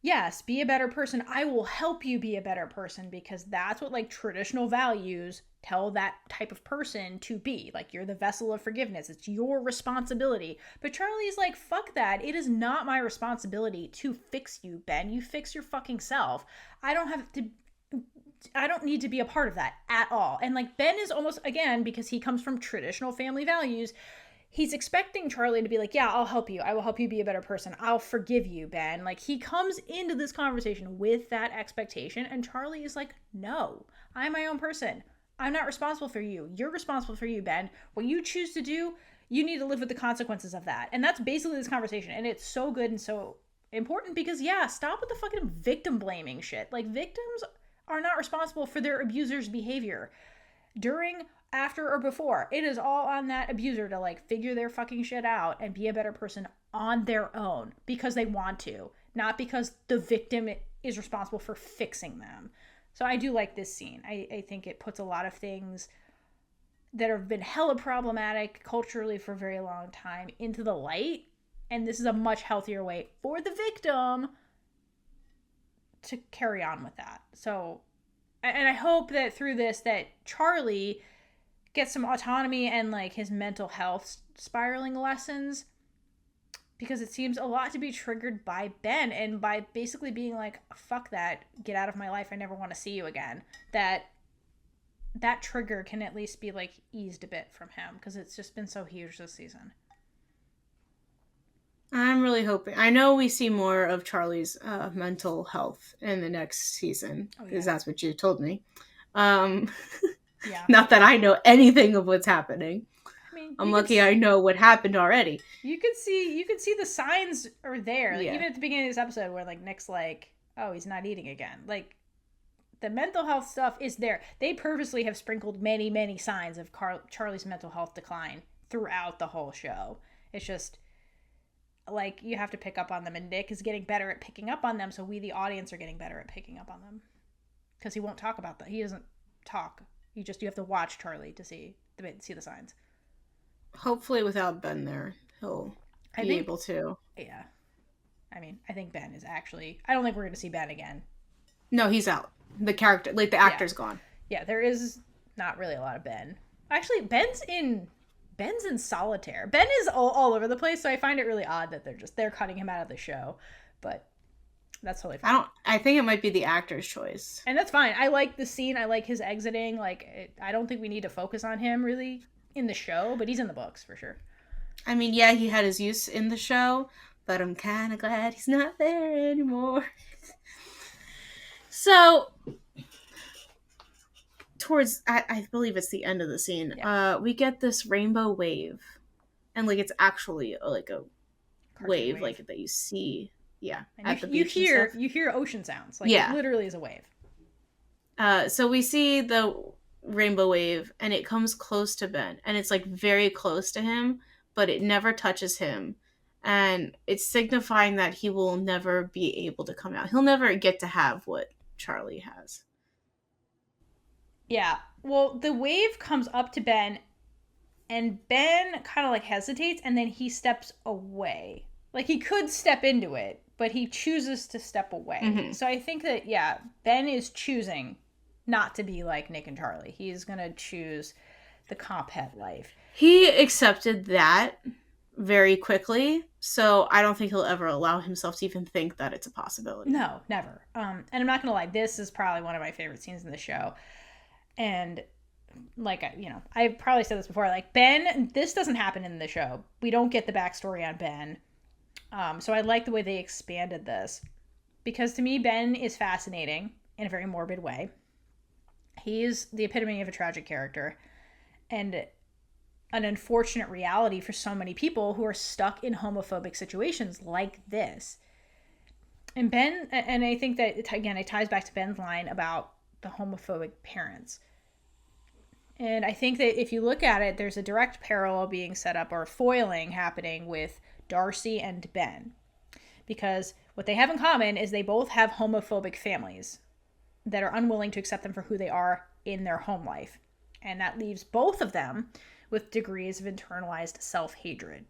Yes, be a better person. I will help you be a better person, because that's what like traditional values tell that type of person to be. Like, you're the vessel of forgiveness. It's your responsibility. But Charlie's like, fuck that. It is not my responsibility to fix you, Ben. You fix your fucking self. I don't need to be a part of that at all. And like Ben is almost, again, because he comes from traditional family values, he's expecting Charlie to be like, yeah, I'll help you. I will help you be a better person. I'll forgive you, Ben. Like, he comes into this conversation with that expectation, and Charlie is like, no, I'm my own person. I'm not responsible for you. You're responsible for you, Ben. What you choose to do, you need to live with the consequences of that. And that's basically this conversation. And it's so good and so important because, yeah, stop with the fucking victim blaming shit. Like, victims are not responsible for their abuser's behavior. During, after, or before, it is all on that abuser to like figure their fucking shit out and be a better person on their own because they want to, not because the victim is responsible for fixing them. So I do like this scene. I think it puts a lot of things that have been hella problematic culturally for a very long time into the light, and this is a much healthier way for the victim to carry on with that. So, and I hope that through this that Charlie gets some autonomy and like his mental health spiraling lessons, because it seems a lot to be triggered by Ben, and by basically being like, fuck that, get out of my life, I never want to see you again. That trigger can at least be like eased a bit from him, because it's just been so huge this season. I'm really hoping. I know we see more of Charlie's mental health in the next season, because that's what you told me. Yeah. Not that I know anything of what's happening. I mean, I'm lucky I know what happened already. You could see the signs are there. Like, Yeah. even at the beginning of this episode where like Nick's like, oh, he's not eating again. Like, the mental health stuff is there. They purposely have sprinkled many, many signs of Charlie's mental health decline throughout the whole show. It's just like you have to pick up on them, and Nick is getting better at picking up on them, so we, the audience, are getting better at picking up on them. Because he won't talk about that. He doesn't talk. You have to watch Charlie to see the signs. Hopefully without Ben there, he'll be able to. Yeah. I mean, I think Ben is actually... I don't think we're going to see Ben again. No, he's out. The character, like the actor's gone. Yeah, there is not really a lot of Ben. Actually, Ben's in solitaire. Ben is all over the place, so I find it really odd that they're cutting him out of the show. But that's totally fine. I think it might be the actor's choice. And that's fine. I like the scene. I like his exiting. Like, I don't think we need to focus on him really in the show, but he's in the books for sure. I mean, yeah, he had his use in the show, but I'm kind of glad he's not there anymore. So, towards, I believe it's the end of the scene, we get this rainbow wave. And, like, it's actually, like, a wave, like, that you see, and at the beach you hear ocean sounds. Like, it literally is a wave. So we see the rainbow wave, and it comes close to Ben. And it's, like, very close to him, but it never touches him. And it's signifying that he will never be able to come out. He'll never get to have what Charlie has. Yeah. Well, the wave comes up to Ben, and Ben kind of like hesitates, and then he steps away. Like, he could step into it, but he chooses to step away. Mm-hmm. So I think that, yeah, Ben is choosing not to be like Nick and Charlie. He's going to choose the comp het life. He accepted that very quickly, so I don't think he'll ever allow himself to even think that it's a possibility. No, never. And I'm not going to lie, this is probably one of my favorite scenes in the show. And like, you know, I've probably said this before, like, Ben, this doesn't happen in the show. We don't get the backstory on Ben. So I like the way they expanded this, because to me, Ben is fascinating in a very morbid way. He's the epitome of a tragic character and an unfortunate reality for so many people who are stuck in homophobic situations like this. And Ben, and I think that, again, it ties back to Ben's line about the homophobic parents. And I think that if you look at it, there's a direct parallel being set up, or foiling happening with Darcy and Ben. Because what they have in common is they both have homophobic families that are unwilling to accept them for who they are in their home life. And that leaves both of them with degrees of internalized self-hatred.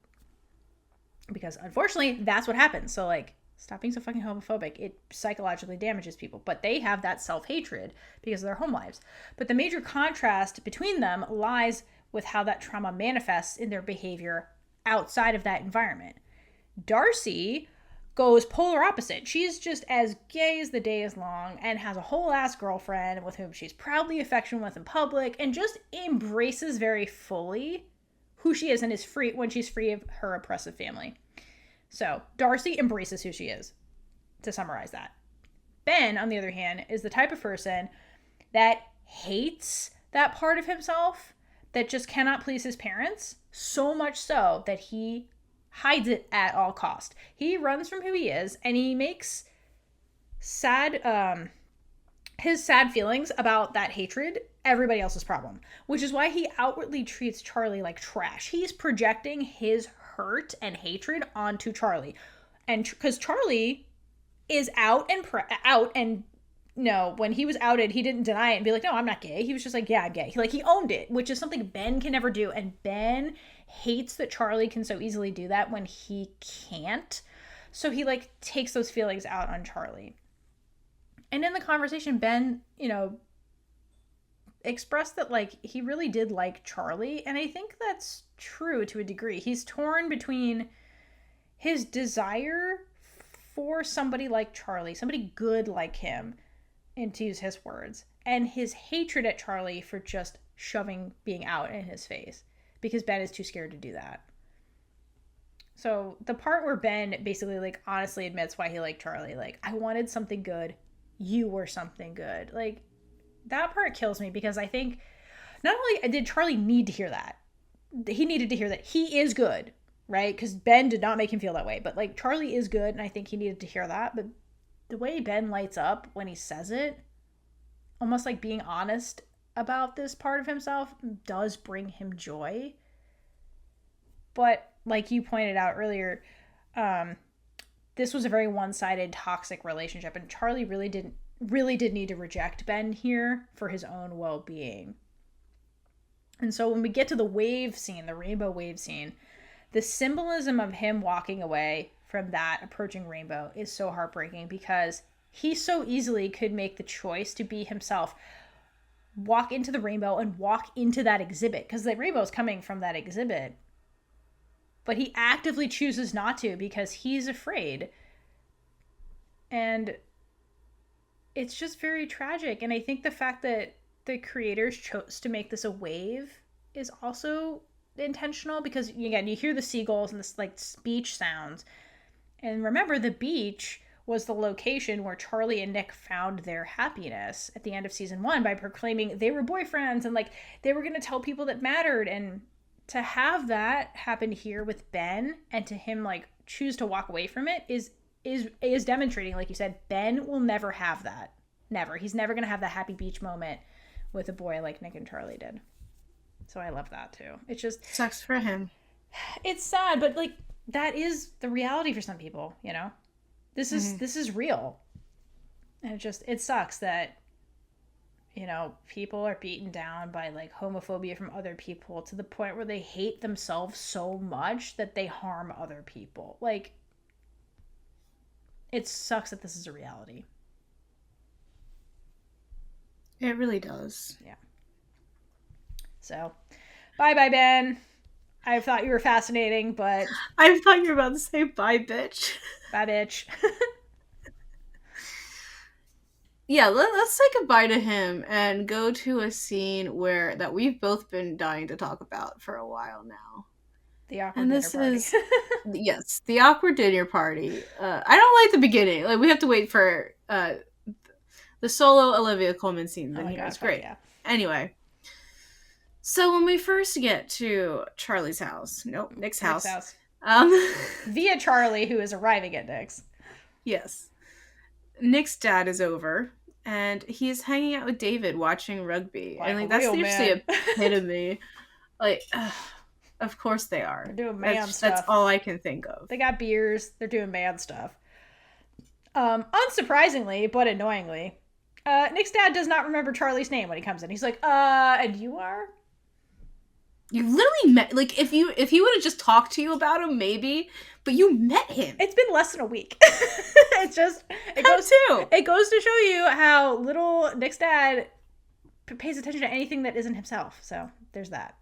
Because unfortunately, that's what happens. So, like, stop being so fucking homophobic. It psychologically damages people. But they have that self-hatred because of their home lives. But the major contrast between them lies with how that trauma manifests in their behavior outside of that environment. Darcy goes polar opposite. She's just as gay as the day is long and has a whole ass girlfriend with whom she's proudly affectionate with in public, and just embraces very fully who she is and is free when she's free of her oppressive family. So Darcy embraces who she is, to summarize that. Ben, on the other hand, is the type of person that hates that part of himself, that just cannot please his parents, so much so that he hides it at all cost. He runs from who he is, and he makes his sad feelings about that hatred everybody else's problem, which is why he outwardly treats Charlie like trash. He's projecting his hurt and hatred onto Charlie, and because Charlie is out and no, when he was outed, he didn't deny it and be like, no, I'm not gay. He was just like, yeah, I'm gay. He owned it, which is something Ben can never do. And Ben hates that Charlie can so easily do that when he can't. So he, takes those feelings out on Charlie. And in the conversation, Ben, expressed that, he really did like Charlie. And I think that's true to a degree. He's torn between his desire for somebody like Charlie, somebody good like him, and to use his words, and his hatred at Charlie for just shoving being out in his face, because Ben is too scared to do that. So the part where Ben basically honestly admits why he liked Charlie, I wanted something good, you were something good, that part kills me, because I think not only did Charlie need to hear that, he needed to hear that he is good, right? Because Ben did not make him feel that way, but Charlie is good, and I think he needed to hear that. But the way Ben lights up when he says it, almost being honest about this part of himself, does bring him joy. But like you pointed out earlier, this was a very one-sided, toxic relationship, and Charlie really did need to reject Ben here for his own well-being. And so when we get to the wave scene, the rainbow wave scene, the symbolism of him walking away from that approaching rainbow is so heartbreaking, because he so easily could make the choice to be himself, walk into the rainbow and walk into that exhibit, because the rainbow is coming from that exhibit, but he actively chooses not to because he's afraid. And it's just very tragic. And I think the fact that the creators chose to make this a wave is also intentional, because again, you hear the seagulls and this beach sounds. And remember, the beach was the location where Charlie and Nick found their happiness at the end of season 1 by proclaiming they were boyfriends, and they were going to tell people that mattered. And to have that happen here with Ben, and to him choose to walk away from it, is demonstrating, like you said, Ben will never have that. Never. He's never going to have that happy beach moment with a boy like Nick and Charlie did. So I love that too. It just sucks for him. It's sad, but that is the reality for some people, This is real. And it sucks that people are beaten down by homophobia from other people to the point where they hate themselves so much that they harm other people. it sucks that this is a reality. It really does. Yeah. So, bye, Ben. I thought you were fascinating, but I thought you were about to say bye, bitch. Bye, bitch. Yeah, let's say goodbye to him and go to a scene that we've both been dying to talk about for a while now. The awkward dinner party. Yes, the awkward dinner party. I don't like the beginning. Like, we have to wait for the solo Olivia Colman scene. Then it's great. Yeah. Anyway, so when we first get to Charlie's house, Nick's house. Via Charlie, who is arriving at Nick's. Yes. Nick's dad is over, and he's hanging out with David watching rugby. Like, and that's seriously a epitome. Like, of course they are. They're doing man stuff. That's all I can think of. They got beers. They're doing man stuff. Unsurprisingly, but annoyingly, Nick's dad does not remember Charlie's name when he comes in. He's like, and you are? You literally met, like, if he would have just talked to you about him, maybe, but you met him. It's been less than a week. It goes to show you how little Nick's dad pays attention to anything that isn't himself. So there's that.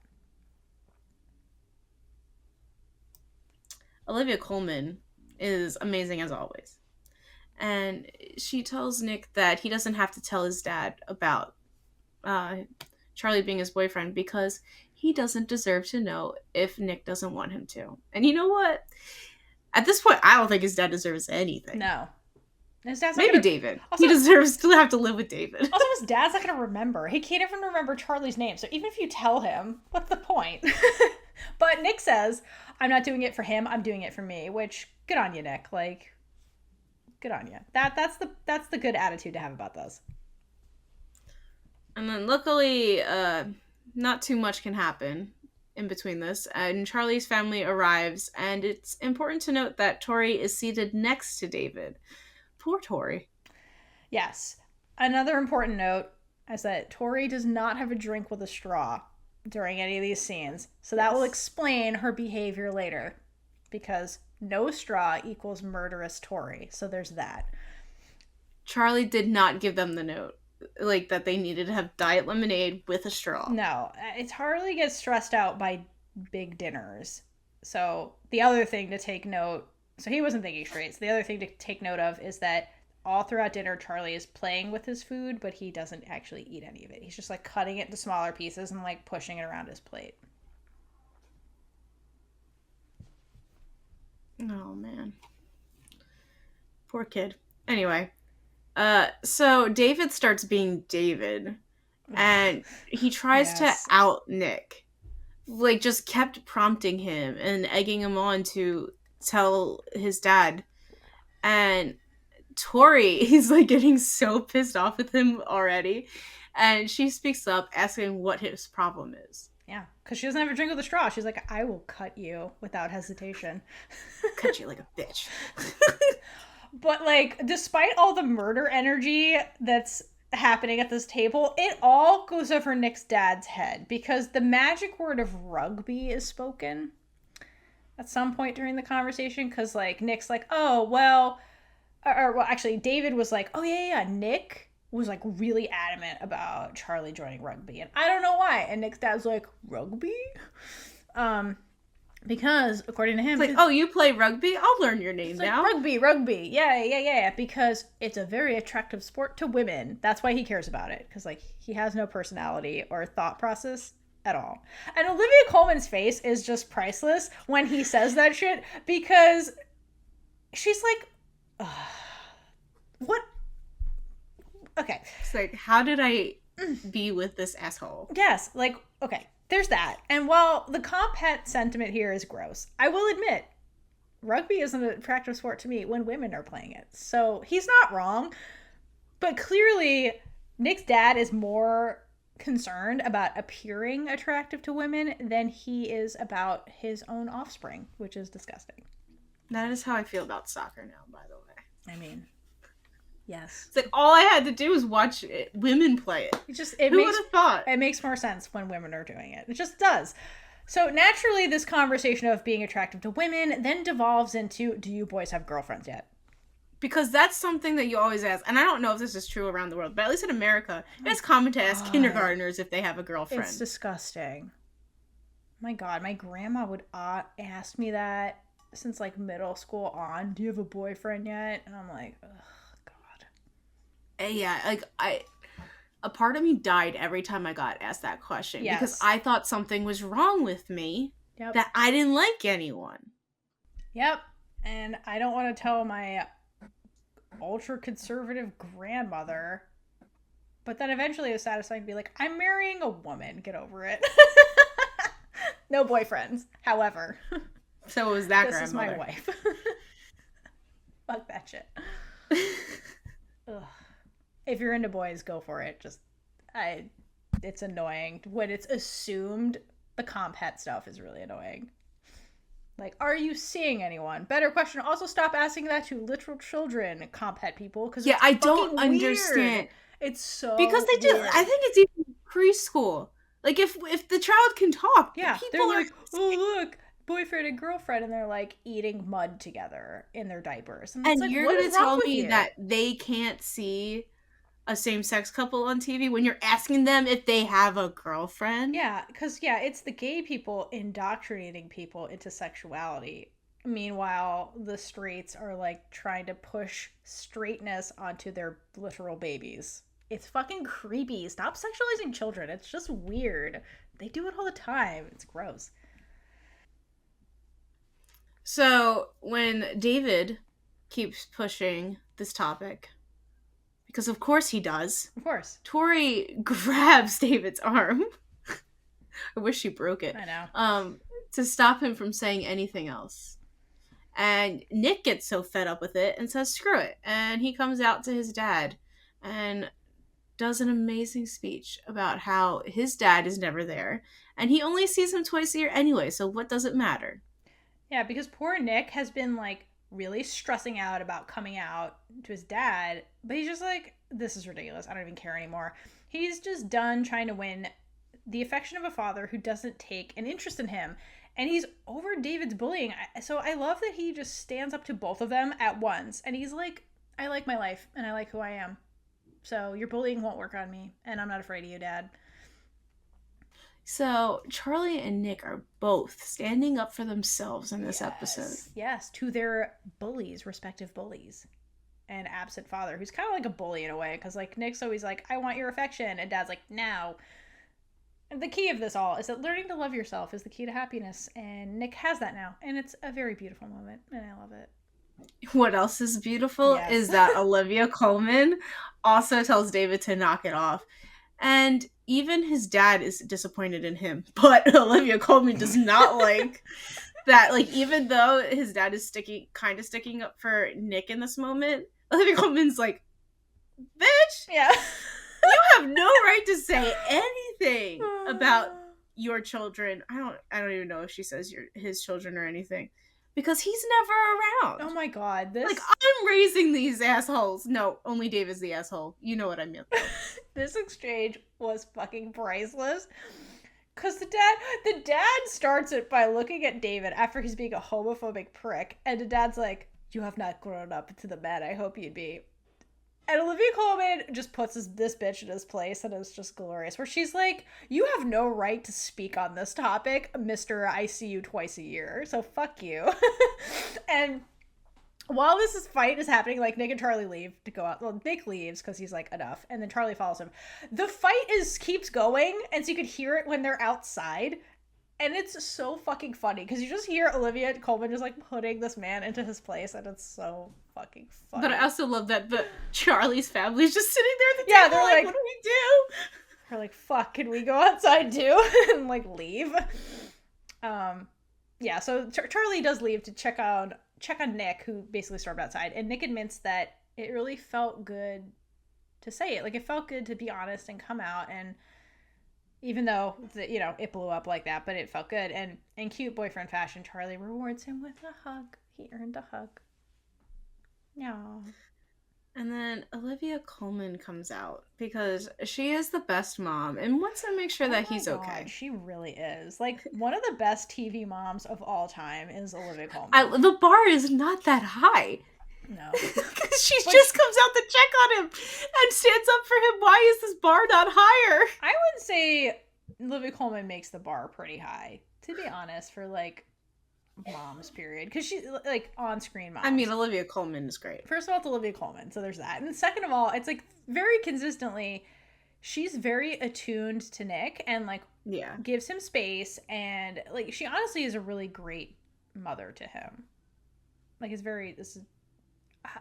Olivia Colman is amazing as always. And she tells Nick that he doesn't have to tell his dad about Charlie being his boyfriend because he doesn't deserve to know if Nick doesn't want him to. And you know what? At this point, I don't think his dad deserves anything. No. His dad's maybe David. Also, he deserves to have to live with David. Also, his dad's not going to remember. He can't even remember Charlie's name. So even if you tell him, what's the point? But Nick says, I'm not doing it for him. I'm doing it for me. Which, good on you, Nick. Like, good on you. That's the good attitude to have about this. And then luckily, not too much can happen in between this. And Charlie's family arrives. And it's important to note that Tori is seated next to David. Poor Tori. Yes. Another important note is that Tori does not have a drink with a straw during any of these scenes. So that will explain her behavior later. Because no straw equals murderous Tori. So there's that. Charlie did not give them the note. Like, that they needed to have diet lemonade with a straw. No. Charlie gets stressed out by big dinners. So the other thing to take note... So he wasn't thinking straight. So the other thing to take note of is that all throughout dinner, Charlie is playing with his food, but he doesn't actually eat any of it. He's just like cutting it into smaller pieces and like pushing it around his plate. Oh, man. Poor kid. Anyway, so David starts being David, and he tries to out Nick. Like, just kept prompting him and egging him on to tell his dad. And Tori, he's like getting so pissed off with him already, and she speaks up asking what his problem is. Yeah, because she doesn't have a drink with a straw. She's like, I will cut you without hesitation. Cut you like a bitch. But like, despite all the murder energy that's happening at this table, it all goes over Nick's dad's head because the magic word of rugby is spoken at some point during the conversation, because like Nick's like, oh well, or well, actually David was like, oh yeah, Nick was like really adamant about Charlie joining rugby, and I don't know why. And Nick's dad's like, rugby, because according to him, it's like, oh, you play rugby? I'll learn your name now. Like, rugby, yeah, because it's a very attractive sport to women. That's why he cares about it, because like he has no personality or thought process at all. And Olivia Colman's face is just priceless when he says that shit, because she's like, what? Okay. It's like, how did I be with this asshole? Yes, like, okay, there's that. And while the comp het sentiment here is gross, I will admit, rugby isn't an attractive sport to me when women are playing it. So he's not wrong. But clearly, Nick's dad is more concerned about appearing attractive to women than he is about his own offspring, which is disgusting. That is how I feel about soccer now, by the way. I mean, yes. It's like, all I had to do was watch women play it. Who would have thought? It makes more sense when women are doing it. It just does. So naturally, this conversation of being attractive to women then devolves into, do you boys have girlfriends yet? Because that's something that you always ask. And I don't know if this is true around the world, but at least in America, it's common to ask kindergartners if they have a girlfriend. It's disgusting. My God, my grandma would ask me that since like middle school on. Do you have a boyfriend yet? And I'm like, ugh, God. Yeah, like a part of me died every time I got asked that question. Yes. Because I thought something was wrong with me. Yep. That I didn't like anyone. Yep. And I don't want to tell my ultra conservative grandmother, but then eventually it was satisfying to be like, I'm marrying a woman, get over it. No boyfriends, however. So it was that this grandmother. Is my wife. Fuck that shit. Ugh. If you're into boys, go for it. It's annoying when it's assumed. The compet stuff is really annoying. Like, are you seeing anyone? Better question. Also, stop asking that to literal children, compet people. Because yeah, I don't understand. It's so because they do. I think it's even preschool. Like, if the child can talk, yeah, people are like, oh look, boyfriend and girlfriend, and they're like eating mud together in their diapers. And it's like, you're gonna tell me that they can't see a same-sex couple on TV when you're asking them if they have a girlfriend? Yeah, because, it's the gay people indoctrinating people into sexuality. Meanwhile, the straights are, like, trying to push straightness onto their literal babies. It's fucking creepy. Stop sexualizing children. It's just weird. They do it all the time. It's gross. So, when David keeps pushing this topic, because of course he does. Of course. Tori grabs David's arm. I wish she broke it. I know. To stop him from saying anything else. And Nick gets so fed up with it and says, screw it. And he comes out to his dad and does an amazing speech about how his dad is never there. And he only sees him twice a year anyway, so what does it matter? Yeah, because poor Nick has been, like, really stressing out about coming out to his dad, but he's just like, this is ridiculous. I don't even care anymore. He's just done trying to win the affection of a father who doesn't take an interest in him, and he's over David's bullying. So I love that he just stands up to both of them at once, and he's like, I like my life, and I like who I am. So your bullying won't work on me, and I'm not afraid of you, Dad. So Charlie and Nick are both standing up for themselves in this episode. Yes, to their bullies, respective bullies. And absent father, who's kind of like a bully in a way, because like Nick's always like, I want your affection, and Dad's like, no. And the key of this all is that learning to love yourself is the key to happiness, and Nick has that now, and it's a very beautiful moment, and I love it. What else is beautiful is that Olivia Colman also tells David to knock it off. And even his dad is disappointed in him. But Olivia Colman does not like that. Like, even though his dad is sticking up for Nick in this moment, Olivia Colman's like, bitch! Yeah. You have no right to say anything about your children. I don't even know if she says his children or anything. Because he's never around. Oh my God. Like, I'm raising these assholes. No, only David's the asshole. You know what I mean. This exchange was fucking priceless. Because the dad starts it by looking at David after he's being a homophobic prick. And the dad's like, you have not grown up into the man I hope you'd be. And Olivia Colman just puts this bitch in his place, and it's just glorious. Where she's like, you have no right to speak on this topic, Mr. I see you twice a year, so fuck you. And while this fight is happening, like, Nick and Charlie leave to go out. Well, Nick leaves because he's like, enough. And then Charlie follows him. The fight keeps going, and so you could hear it when they're outside. And it's so fucking funny because you just hear Olivia Colman just like putting this man into his place, and it's so fucking funny. But I also love that Charlie's family's just sitting there at the table. They're like, what do we do? They're like, fuck, can we go outside too? And like leave. Yeah, so Charlie does leave to check on Nick, who basically stormed outside, and Nick admits that it really felt good to say it. Like, it felt good to be honest and come out, and even though, it blew up like that, but it felt good. And in cute boyfriend fashion, Charlie rewards him with a hug. He earned a hug. No. And then Olivia Colman comes out because she is the best mom and wants to make sure that he's okay. She really is. Like, one of the best TV moms of all time is Olivia Colman. The bar is not that high. No. Because she just comes out to check on him and stands up for him. Why is this bar not higher? I would say Olivia Colman makes the bar pretty high, to be honest, for like moms, period. Because she, like, on-screen moms. I mean, Olivia Colman is great. First of all, it's Olivia Colman, so there's that. And second of all, it's like very consistently, she's very attuned to Nick and like gives him space, and like she honestly is a really great mother to him. Like, this is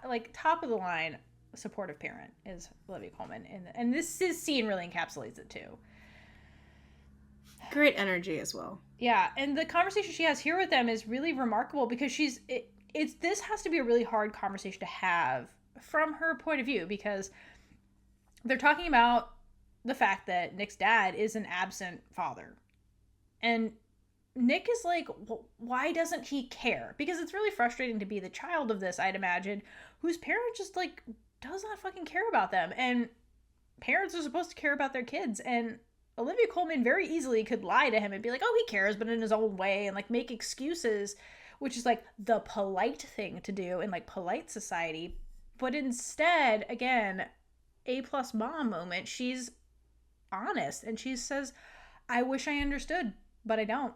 like top of the line supportive parent is Olivia Colman, and this scene really encapsulates it too. Great energy as well. Yeah, and the conversation she has here with them is really remarkable because this has to be a really hard conversation to have from her point of view, because they're talking about the fact that Nick's dad is an absent father. And Nick is like, well, why doesn't he care? Because it's really frustrating to be the child of this, I'd imagine, whose parent just like does not fucking care about them. And parents are supposed to care about their kids, and Olivia Colman very easily could lie to him and be like, oh, he cares, but in his own way, and like make excuses, which is like the polite thing to do in like polite society. But instead, again, A+ mom moment, she's honest and she says, I wish I understood, but I don't.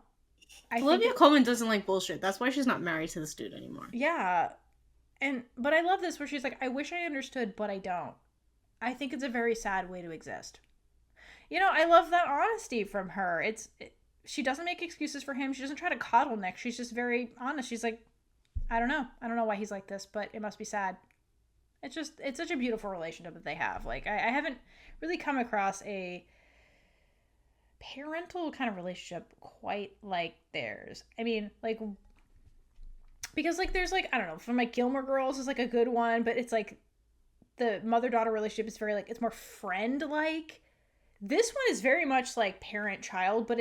Olivia Colman doesn't like bullshit. That's why she's not married to this dude anymore. Yeah. But I love this where she's like, I wish I understood, but I don't. I think it's a very sad way to exist. You know, I love that honesty from her. She doesn't make excuses for him. She doesn't try to coddle Nick. She's just very honest. She's like, I don't know. I don't know why he's like this, but it must be sad. It's such a beautiful relationship that they have. Like, I haven't really come across a parental kind of relationship quite like theirs. I mean, like, because like there's like, I don't know, from like Gilmore Girls is like a good one, but it's like the mother-daughter relationship is very like, it's more friend-like. This one is very much like parent-child, but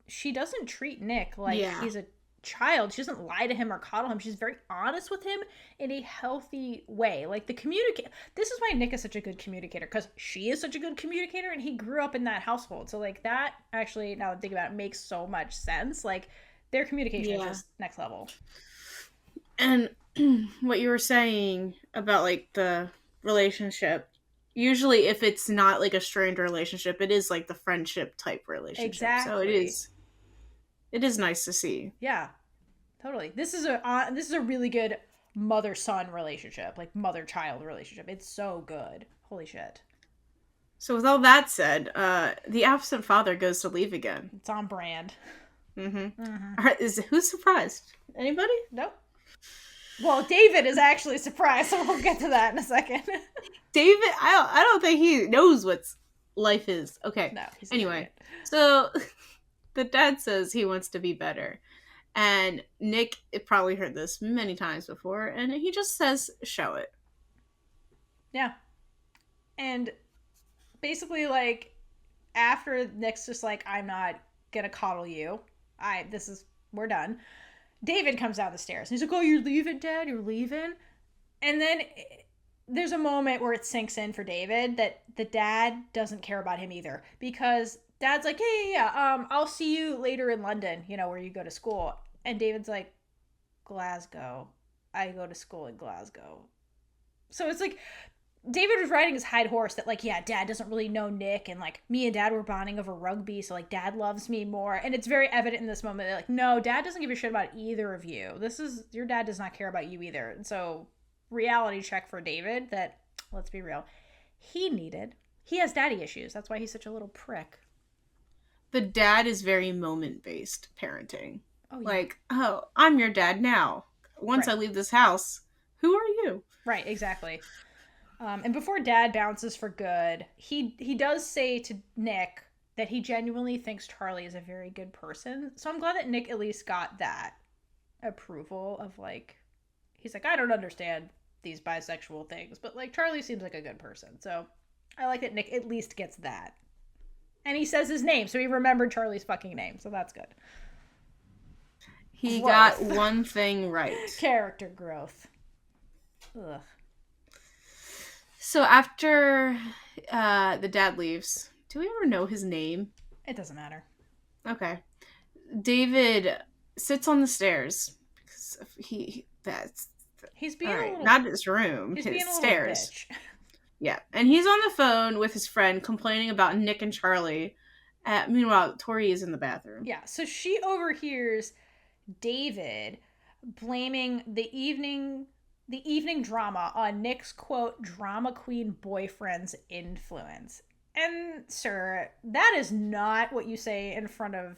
she doesn't treat Nick like he's a child. She doesn't lie to him or coddle him. She's very honest with him in a healthy way. Like this is why Nick is such a good communicator, because she is such a good communicator and he grew up in that household. So like that actually, now that I think about it, makes so much sense. Like their communication is just next level. And what you were saying about like the relationship, usually if it's not like a strained relationship, it is like the friendship type relationship. Exactly. So it is nice to see. Yeah, totally. This is a really good mother-son relationship, like mother-child relationship. It's so good. Holy shit. So with all that said, the absent father goes to leave again. It's on brand. Mm-hmm. All right, who's surprised? Anybody? Nope. Well, David is actually surprised, so we'll get to that in a second. David, I don't think he knows what life is. Okay. No. Anyway, so the dad says he wants to be better. And Nick probably heard this many times before, and he just says, show it. Yeah. And basically, like, after Nick's just like, I'm not gonna coddle you. We're done. David comes down the stairs. And he's like, oh, you're leaving, Dad? You're leaving? And then there's a moment where it sinks in for David that the dad doesn't care about him either. Because Dad's like, yeah, I'll see you later in London, where you go to school. And David's like, Glasgow. I go to school in Glasgow. So it's like, David was riding his high horse that, like, yeah, Dad doesn't really know Nick, and, like, me and Dad were bonding over rugby, so, like, Dad loves me more. And it's very evident in this moment that, like, no, Dad doesn't give a shit about either of you. Your dad does not care about you either. And so, reality check for David that, let's be real, he has daddy issues. That's why he's such a little prick. The dad is very moment-based parenting. Oh, yeah. Like, oh, I'm your dad now. Once I leave this house, who are you? Right, exactly. And before Dad bounces for good, he does say to Nick that he genuinely thinks Charlie is a very good person. So I'm glad that Nick at least got that approval of, like, he's like, I don't understand these bisexual things, but, like, Charlie seems like a good person. So I like that Nick at least gets that. And he says his name, so he remembered Charlie's fucking name, so that's good. He got one thing right. Character growth. Ugh. So after the dad leaves, do we ever know his name? It doesn't matter. Okay. David sits on the stairs because He's All being a right, little. not his room, He's his being a little stairs. bitch. Yeah, and he's on the phone with his friend complaining about Nick and Charlie. Meanwhile, Tori is in the bathroom. Yeah, so she overhears David blaming the evening drama on Nick's quote drama queen boyfriend's influence. And sir, that is not what you say in front of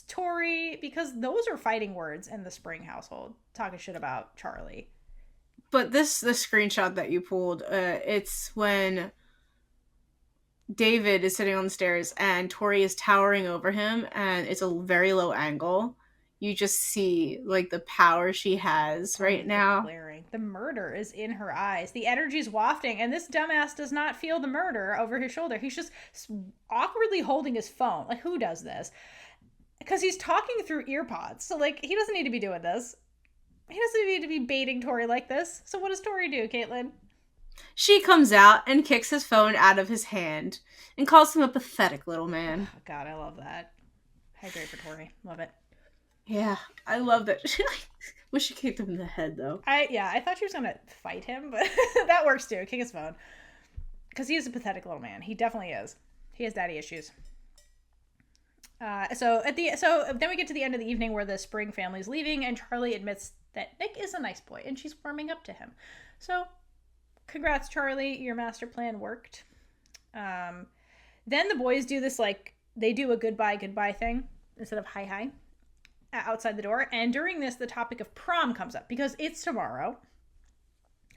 Tori, because those are fighting words in the Spring household, talking shit about Charlie. But the screenshot that you pulled, it's when David is sitting on the stairs and Tori is towering over him, and it's a very low angle. You just see like the power she has right now. Glaring. The murder is in her eyes. The energy's wafting, and this dumbass does not feel the murder over his shoulder. He's just awkwardly holding his phone. Like, who does this? Because he's talking through earpods. So, like, he doesn't need to be doing this. He doesn't need to be baiting Tori like this. So what does Tori do, Kaitlynn? She comes out and kicks his phone out of his hand and calls him a pathetic little man. Oh, God, I love that. High grade for Tori. Love it. Yeah, I love that. Wish she kicked him in the head, though. I thought she was gonna fight him, but that works too. Kick his phone. Because he is a pathetic little man. He definitely is. He has daddy issues. So then we get to the end of the evening where the Spring family's leaving, and Charlie admits that Nick is a nice boy, and she's warming up to him. So, congrats, Charlie. Your master plan worked. Then the boys do this, like, they do a goodbye thing instead of hi outside the door. And during this, the topic of prom comes up because it's tomorrow,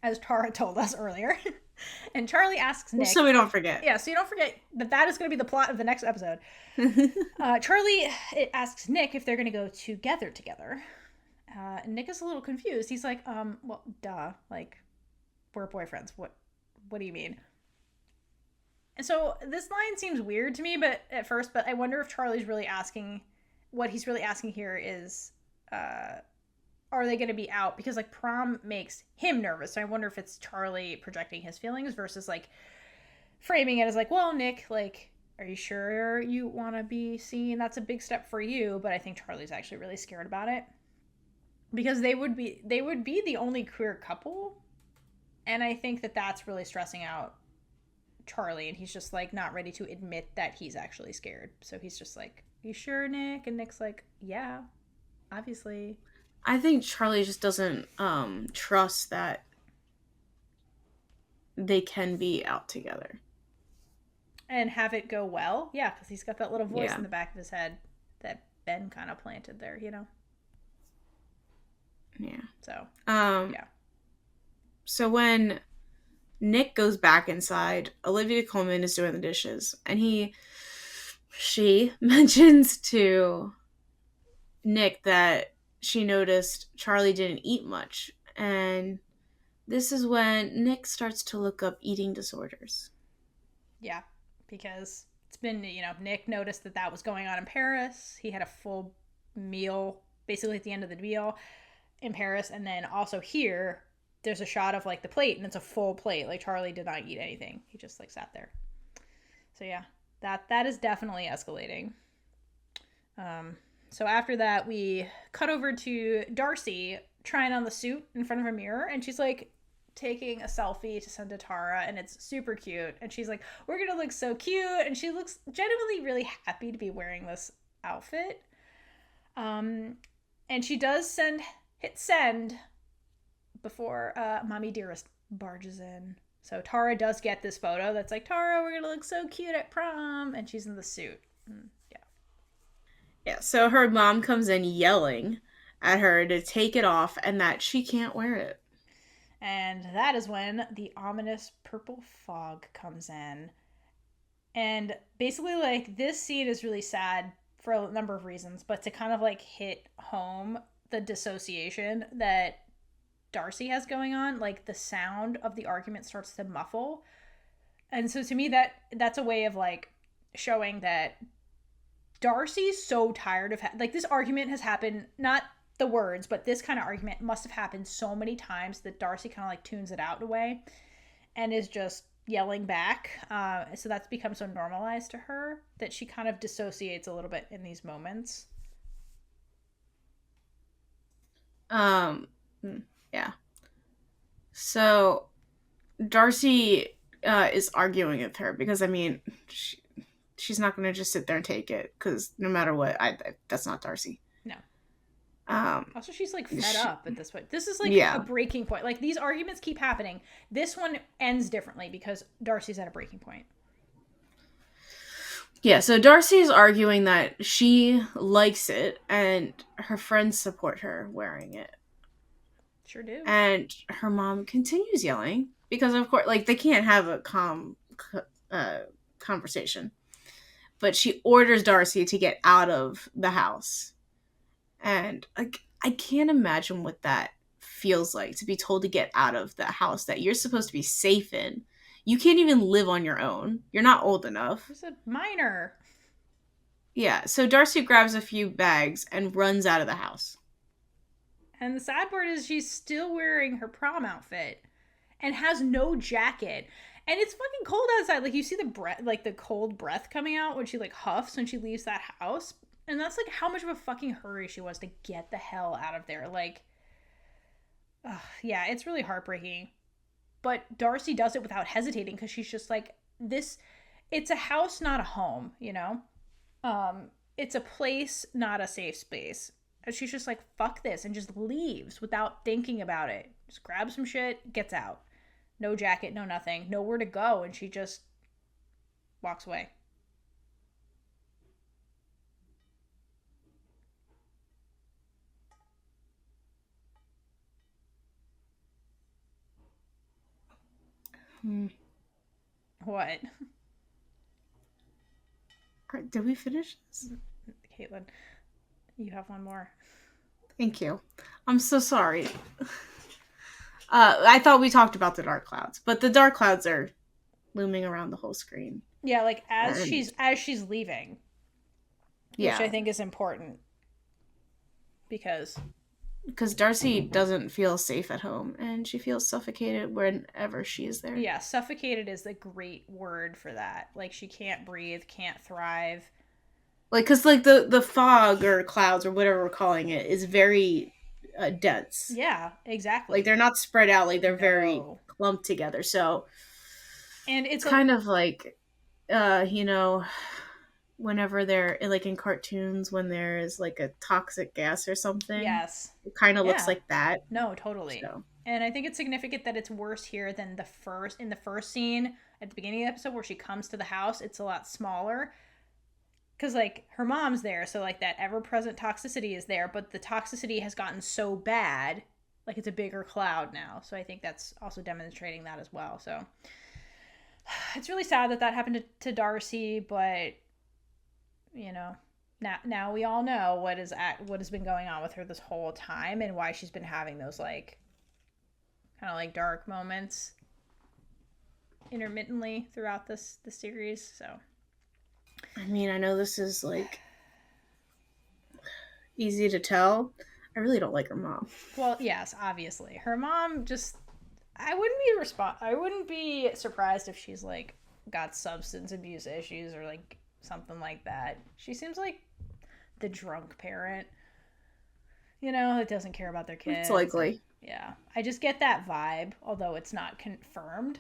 as Tara told us earlier. And Charlie asks Nick. So we don't forget. Yeah, so you don't forget that is going to be the plot of the next episode. Charlie asks Nick if they're going to go together. Nick is a little confused. He's like, well, duh. Like, we're boyfriends. What do you mean? And so this line seems weird to me, but I wonder if Charlie's really asking, what he's really asking here is, are they going to be out? Because, like, prom makes him nervous. So I wonder if it's Charlie projecting his feelings versus, like, framing it as, like, well, Nick, like, are you sure you want to be seen? That's a big step for you. But I think Charlie's actually really scared about it. Because they would be the only queer couple. And I think that that's really stressing out Charlie. And he's just, like, not ready to admit that he's actually scared. So he's just like, you sure, Nick? And Nick's like, yeah, obviously. I think Charlie just doesn't trust that they can be out together. And have it go well? Yeah, because he's got that little voice in the back of his head that Ben kind of planted there, you know? Yeah. So, yeah. So when Nick goes back inside, Olivia Colman is doing the dishes, and she mentions to Nick that she noticed Charlie didn't eat much, and this is when Nick starts to look up eating disorders. Yeah, because it's been, Nick noticed that was going on in Paris. He had a full meal, basically at the end of the meal in Paris, and then also here, there's a shot of, like, the plate, and it's a full plate. Like, Charlie did not eat anything. He just, like, sat there. So, yeah, that is definitely escalating. So after that, we cut over to Darcy trying on the suit in front of a mirror, and she's, like, taking a selfie to send to Tara, and it's super cute. And she's like, we're gonna look so cute, and she looks genuinely really happy to be wearing this outfit. And she does hit send before Mommy Dearest barges in. So Tara does get this photo that's like, Tara, we're gonna look so cute at prom, and she's in the suit. Yeah, so her mom comes in yelling at her to take it off and that she can't wear it. And that is when the ominous purple fog comes in. And basically, like, this scene is really sad for a number of reasons, but to kind of, like, hit home the dissociation that Darcy has going on, like, the sound of the argument starts to muffle. And so to me, that's a way of, like, showing that Darcy's so tired of like, this argument has happened, not the words, but this kind of argument must have happened so many times that Darcy kind of, like, tunes it out in a way and is just yelling back. So that's become so normalized to her that she kind of dissociates a little bit in these moments. Yeah. So Darcy is arguing with her because, I mean, she's not going to just sit there and take it because no matter what, that's not Darcy. No. Um, Also, she's like fed up at this point. This is like yeah. a breaking point. Like these arguments keep happening. This one ends differently because Darcy's at a breaking point. Yeah, so Darcy's arguing that she likes it and her friends support her wearing it. Sure do. And her mom continues yelling because, of course, like, they can't have a conversation. But she orders Darcy to get out of the house. And like, I can't imagine what that feels like, to be told to get out of the house that you're supposed to be safe in. You can't even live on your own. You're not old enough. She's a minor. Yeah, so Darcy grabs a few bags and runs out of the house. And the sad part is she's still wearing her prom outfit and has no jacket. And it's fucking cold outside. Like, you see the breath, like the cold breath coming out when she like huffs when she leaves that house. And that's like how much of a fucking hurry she was to get the hell out of there. Like, yeah, it's really heartbreaking. But Darcy does it without hesitating because she's just like, this, it's a house, not a home, you know? It's a place, not a safe space. And she's just like, fuck this, and just leaves without thinking about it. Just grabs some shit, gets out. No jacket, no nothing, nowhere to go, and she just walks away. What? Did we finish this? Kaitlynn, you have one more. Thank you. I'm so sorry. I thought we talked about the dark clouds, but the dark clouds are looming around the whole screen. Yeah, like as she's leaving. Yeah. Which I think is important. Because Darcy doesn't feel safe at home, and she feels suffocated whenever she is there. Yeah, suffocated is the great word for that. Like, she can't breathe, can't thrive. Like, because, like, the fog or clouds or whatever we're calling it is very dense. Yeah, exactly. Like, they're not spread out. Like, they're very clumped together. So, and it's kind of like, you know, whenever they're like in cartoons when there is like a toxic gas or something. Yes. It kind of looks like that. No, totally. So. And I think it's significant that it's worse here than in the first scene at the beginning of the episode where she comes to the house. It's a lot smaller. Because, like, her mom's there, so, like, that ever-present toxicity is there, but the toxicity has gotten so bad, like, it's a bigger cloud now. So I think that's also demonstrating that as well. So it's really sad that happened to Darcy, but, you know, now we all know what has been going on with her this whole time and why she's been having those, like, kind of, like, dark moments intermittently throughout the series, so... I mean, I know this is, like, easy to tell. I really don't like her mom. Well, yes, obviously. Her mom just... I wouldn't be surprised if she's, like, got substance abuse issues or, like, something like that. She seems like the drunk parent, you know, that doesn't care about their kids. It's likely. Yeah. I just get that vibe, although it's not confirmed.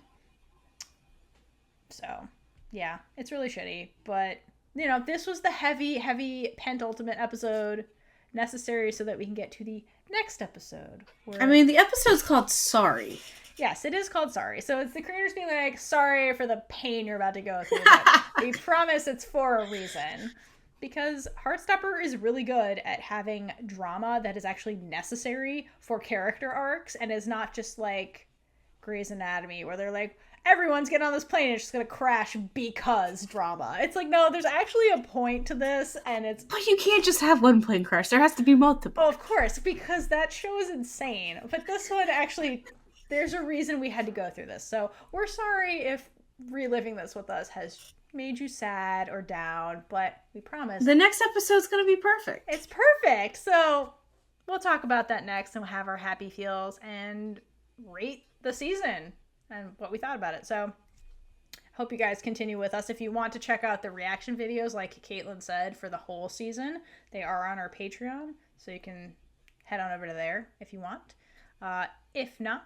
So... yeah, it's really shitty, but, you know, this was the heavy penultimate episode necessary so that we can get to the next episode. I mean, the episode's called Sorry. Yes, it is called Sorry. So it's the creators being like, sorry for the pain you're about to go through, but we promise it's for a reason. Because Heartstopper is really good at having drama that is actually necessary for character arcs and is not just like Grey's Anatomy where they're like, everyone's getting on this plane and it's just gonna crash because drama. It's like, no, there's actually a point to this, and it's... But you can't just have one plane crash. There has to be multiple. Oh, of course, because that show is insane. But this one, actually, there's a reason we had to go through this. So we're sorry if reliving this with us has made you sad or down, but we promise... the next episode's gonna be perfect. It's perfect! So we'll talk about that next, and we'll have our happy feels and rate the season and what we thought about it. So hope you guys continue with us. If you want to check out the reaction videos, like Kaitlynn said, for the whole season, they are on our Patreon, so you can head on over to there if you want. If not,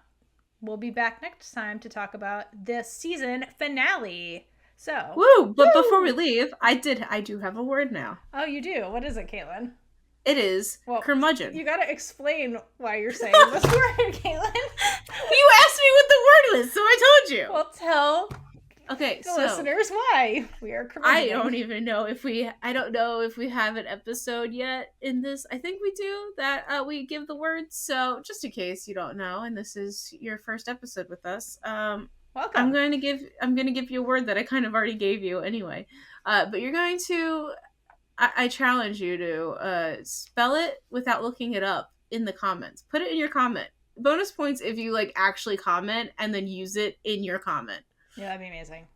we'll be back next time to talk about the season finale. So, woo! But before we leave, I do have a word now. Oh, you do? What is it, Kaitlynn? It is curmudgeon. You gotta explain why you're saying this word, Kaitlynn. You asked me what the word was, so I told you. Well, tell the listeners why we are curmudgeoning. I don't even know if we have an episode yet in this. I think we do, that we give the words. So just in case you don't know, and this is your first episode with us, welcome. I'm going to give you a word that I kind of already gave you anyway. But you're going to, I challenge you to spell it without looking it up in the comments. Put it in your comment. Bonus points if you like actually comment and then use it in your comment. Yeah, that'd be amazing.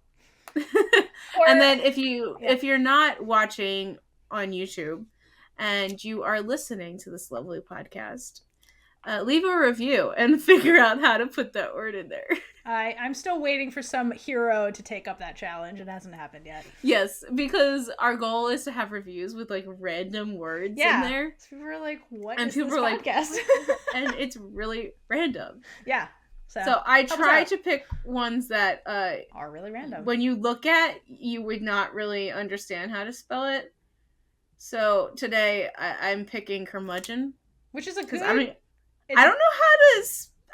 And then if you're not watching on YouTube and you are listening to this lovely podcast, leave a review and figure out how to put that word in there. I'm still waiting for some hero to take up that challenge. It hasn't happened yet. Yes, because our goal is to have reviews with like random words in there. So people are like, what and is people this are podcast? Like, and it's really random. Yeah. So I try to pick ones that are really random. When you look at, you would not really understand how to spell it. So today I'm picking curmudgeon, which is a good. I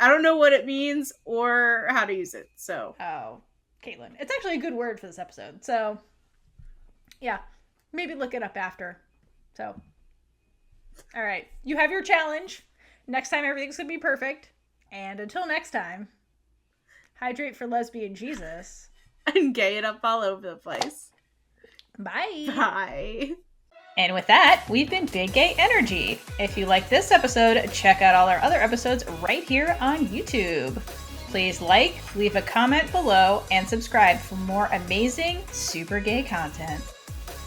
don't know what it means or how to use it. So Kaitlynn, it's actually a good word for this episode. So yeah, maybe look it up after. So all right, you have your challenge. Next time everything's gonna be perfect. And until next time, hydrate for lesbian Jesus. And gay it up all over the place. Bye. Bye. And with that, we've been Big Gay Energy. If you like this episode, check out all our other episodes right here on YouTube. Please leave a comment below, and subscribe for more amazing, super gay content.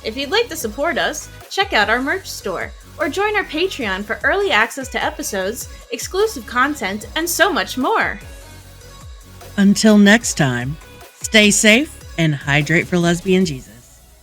If you'd like to support us, check out our merch store, or join our Patreon for early access to episodes, exclusive content, and so much more. Until next time, stay safe and hydrate for lesbian Jesus.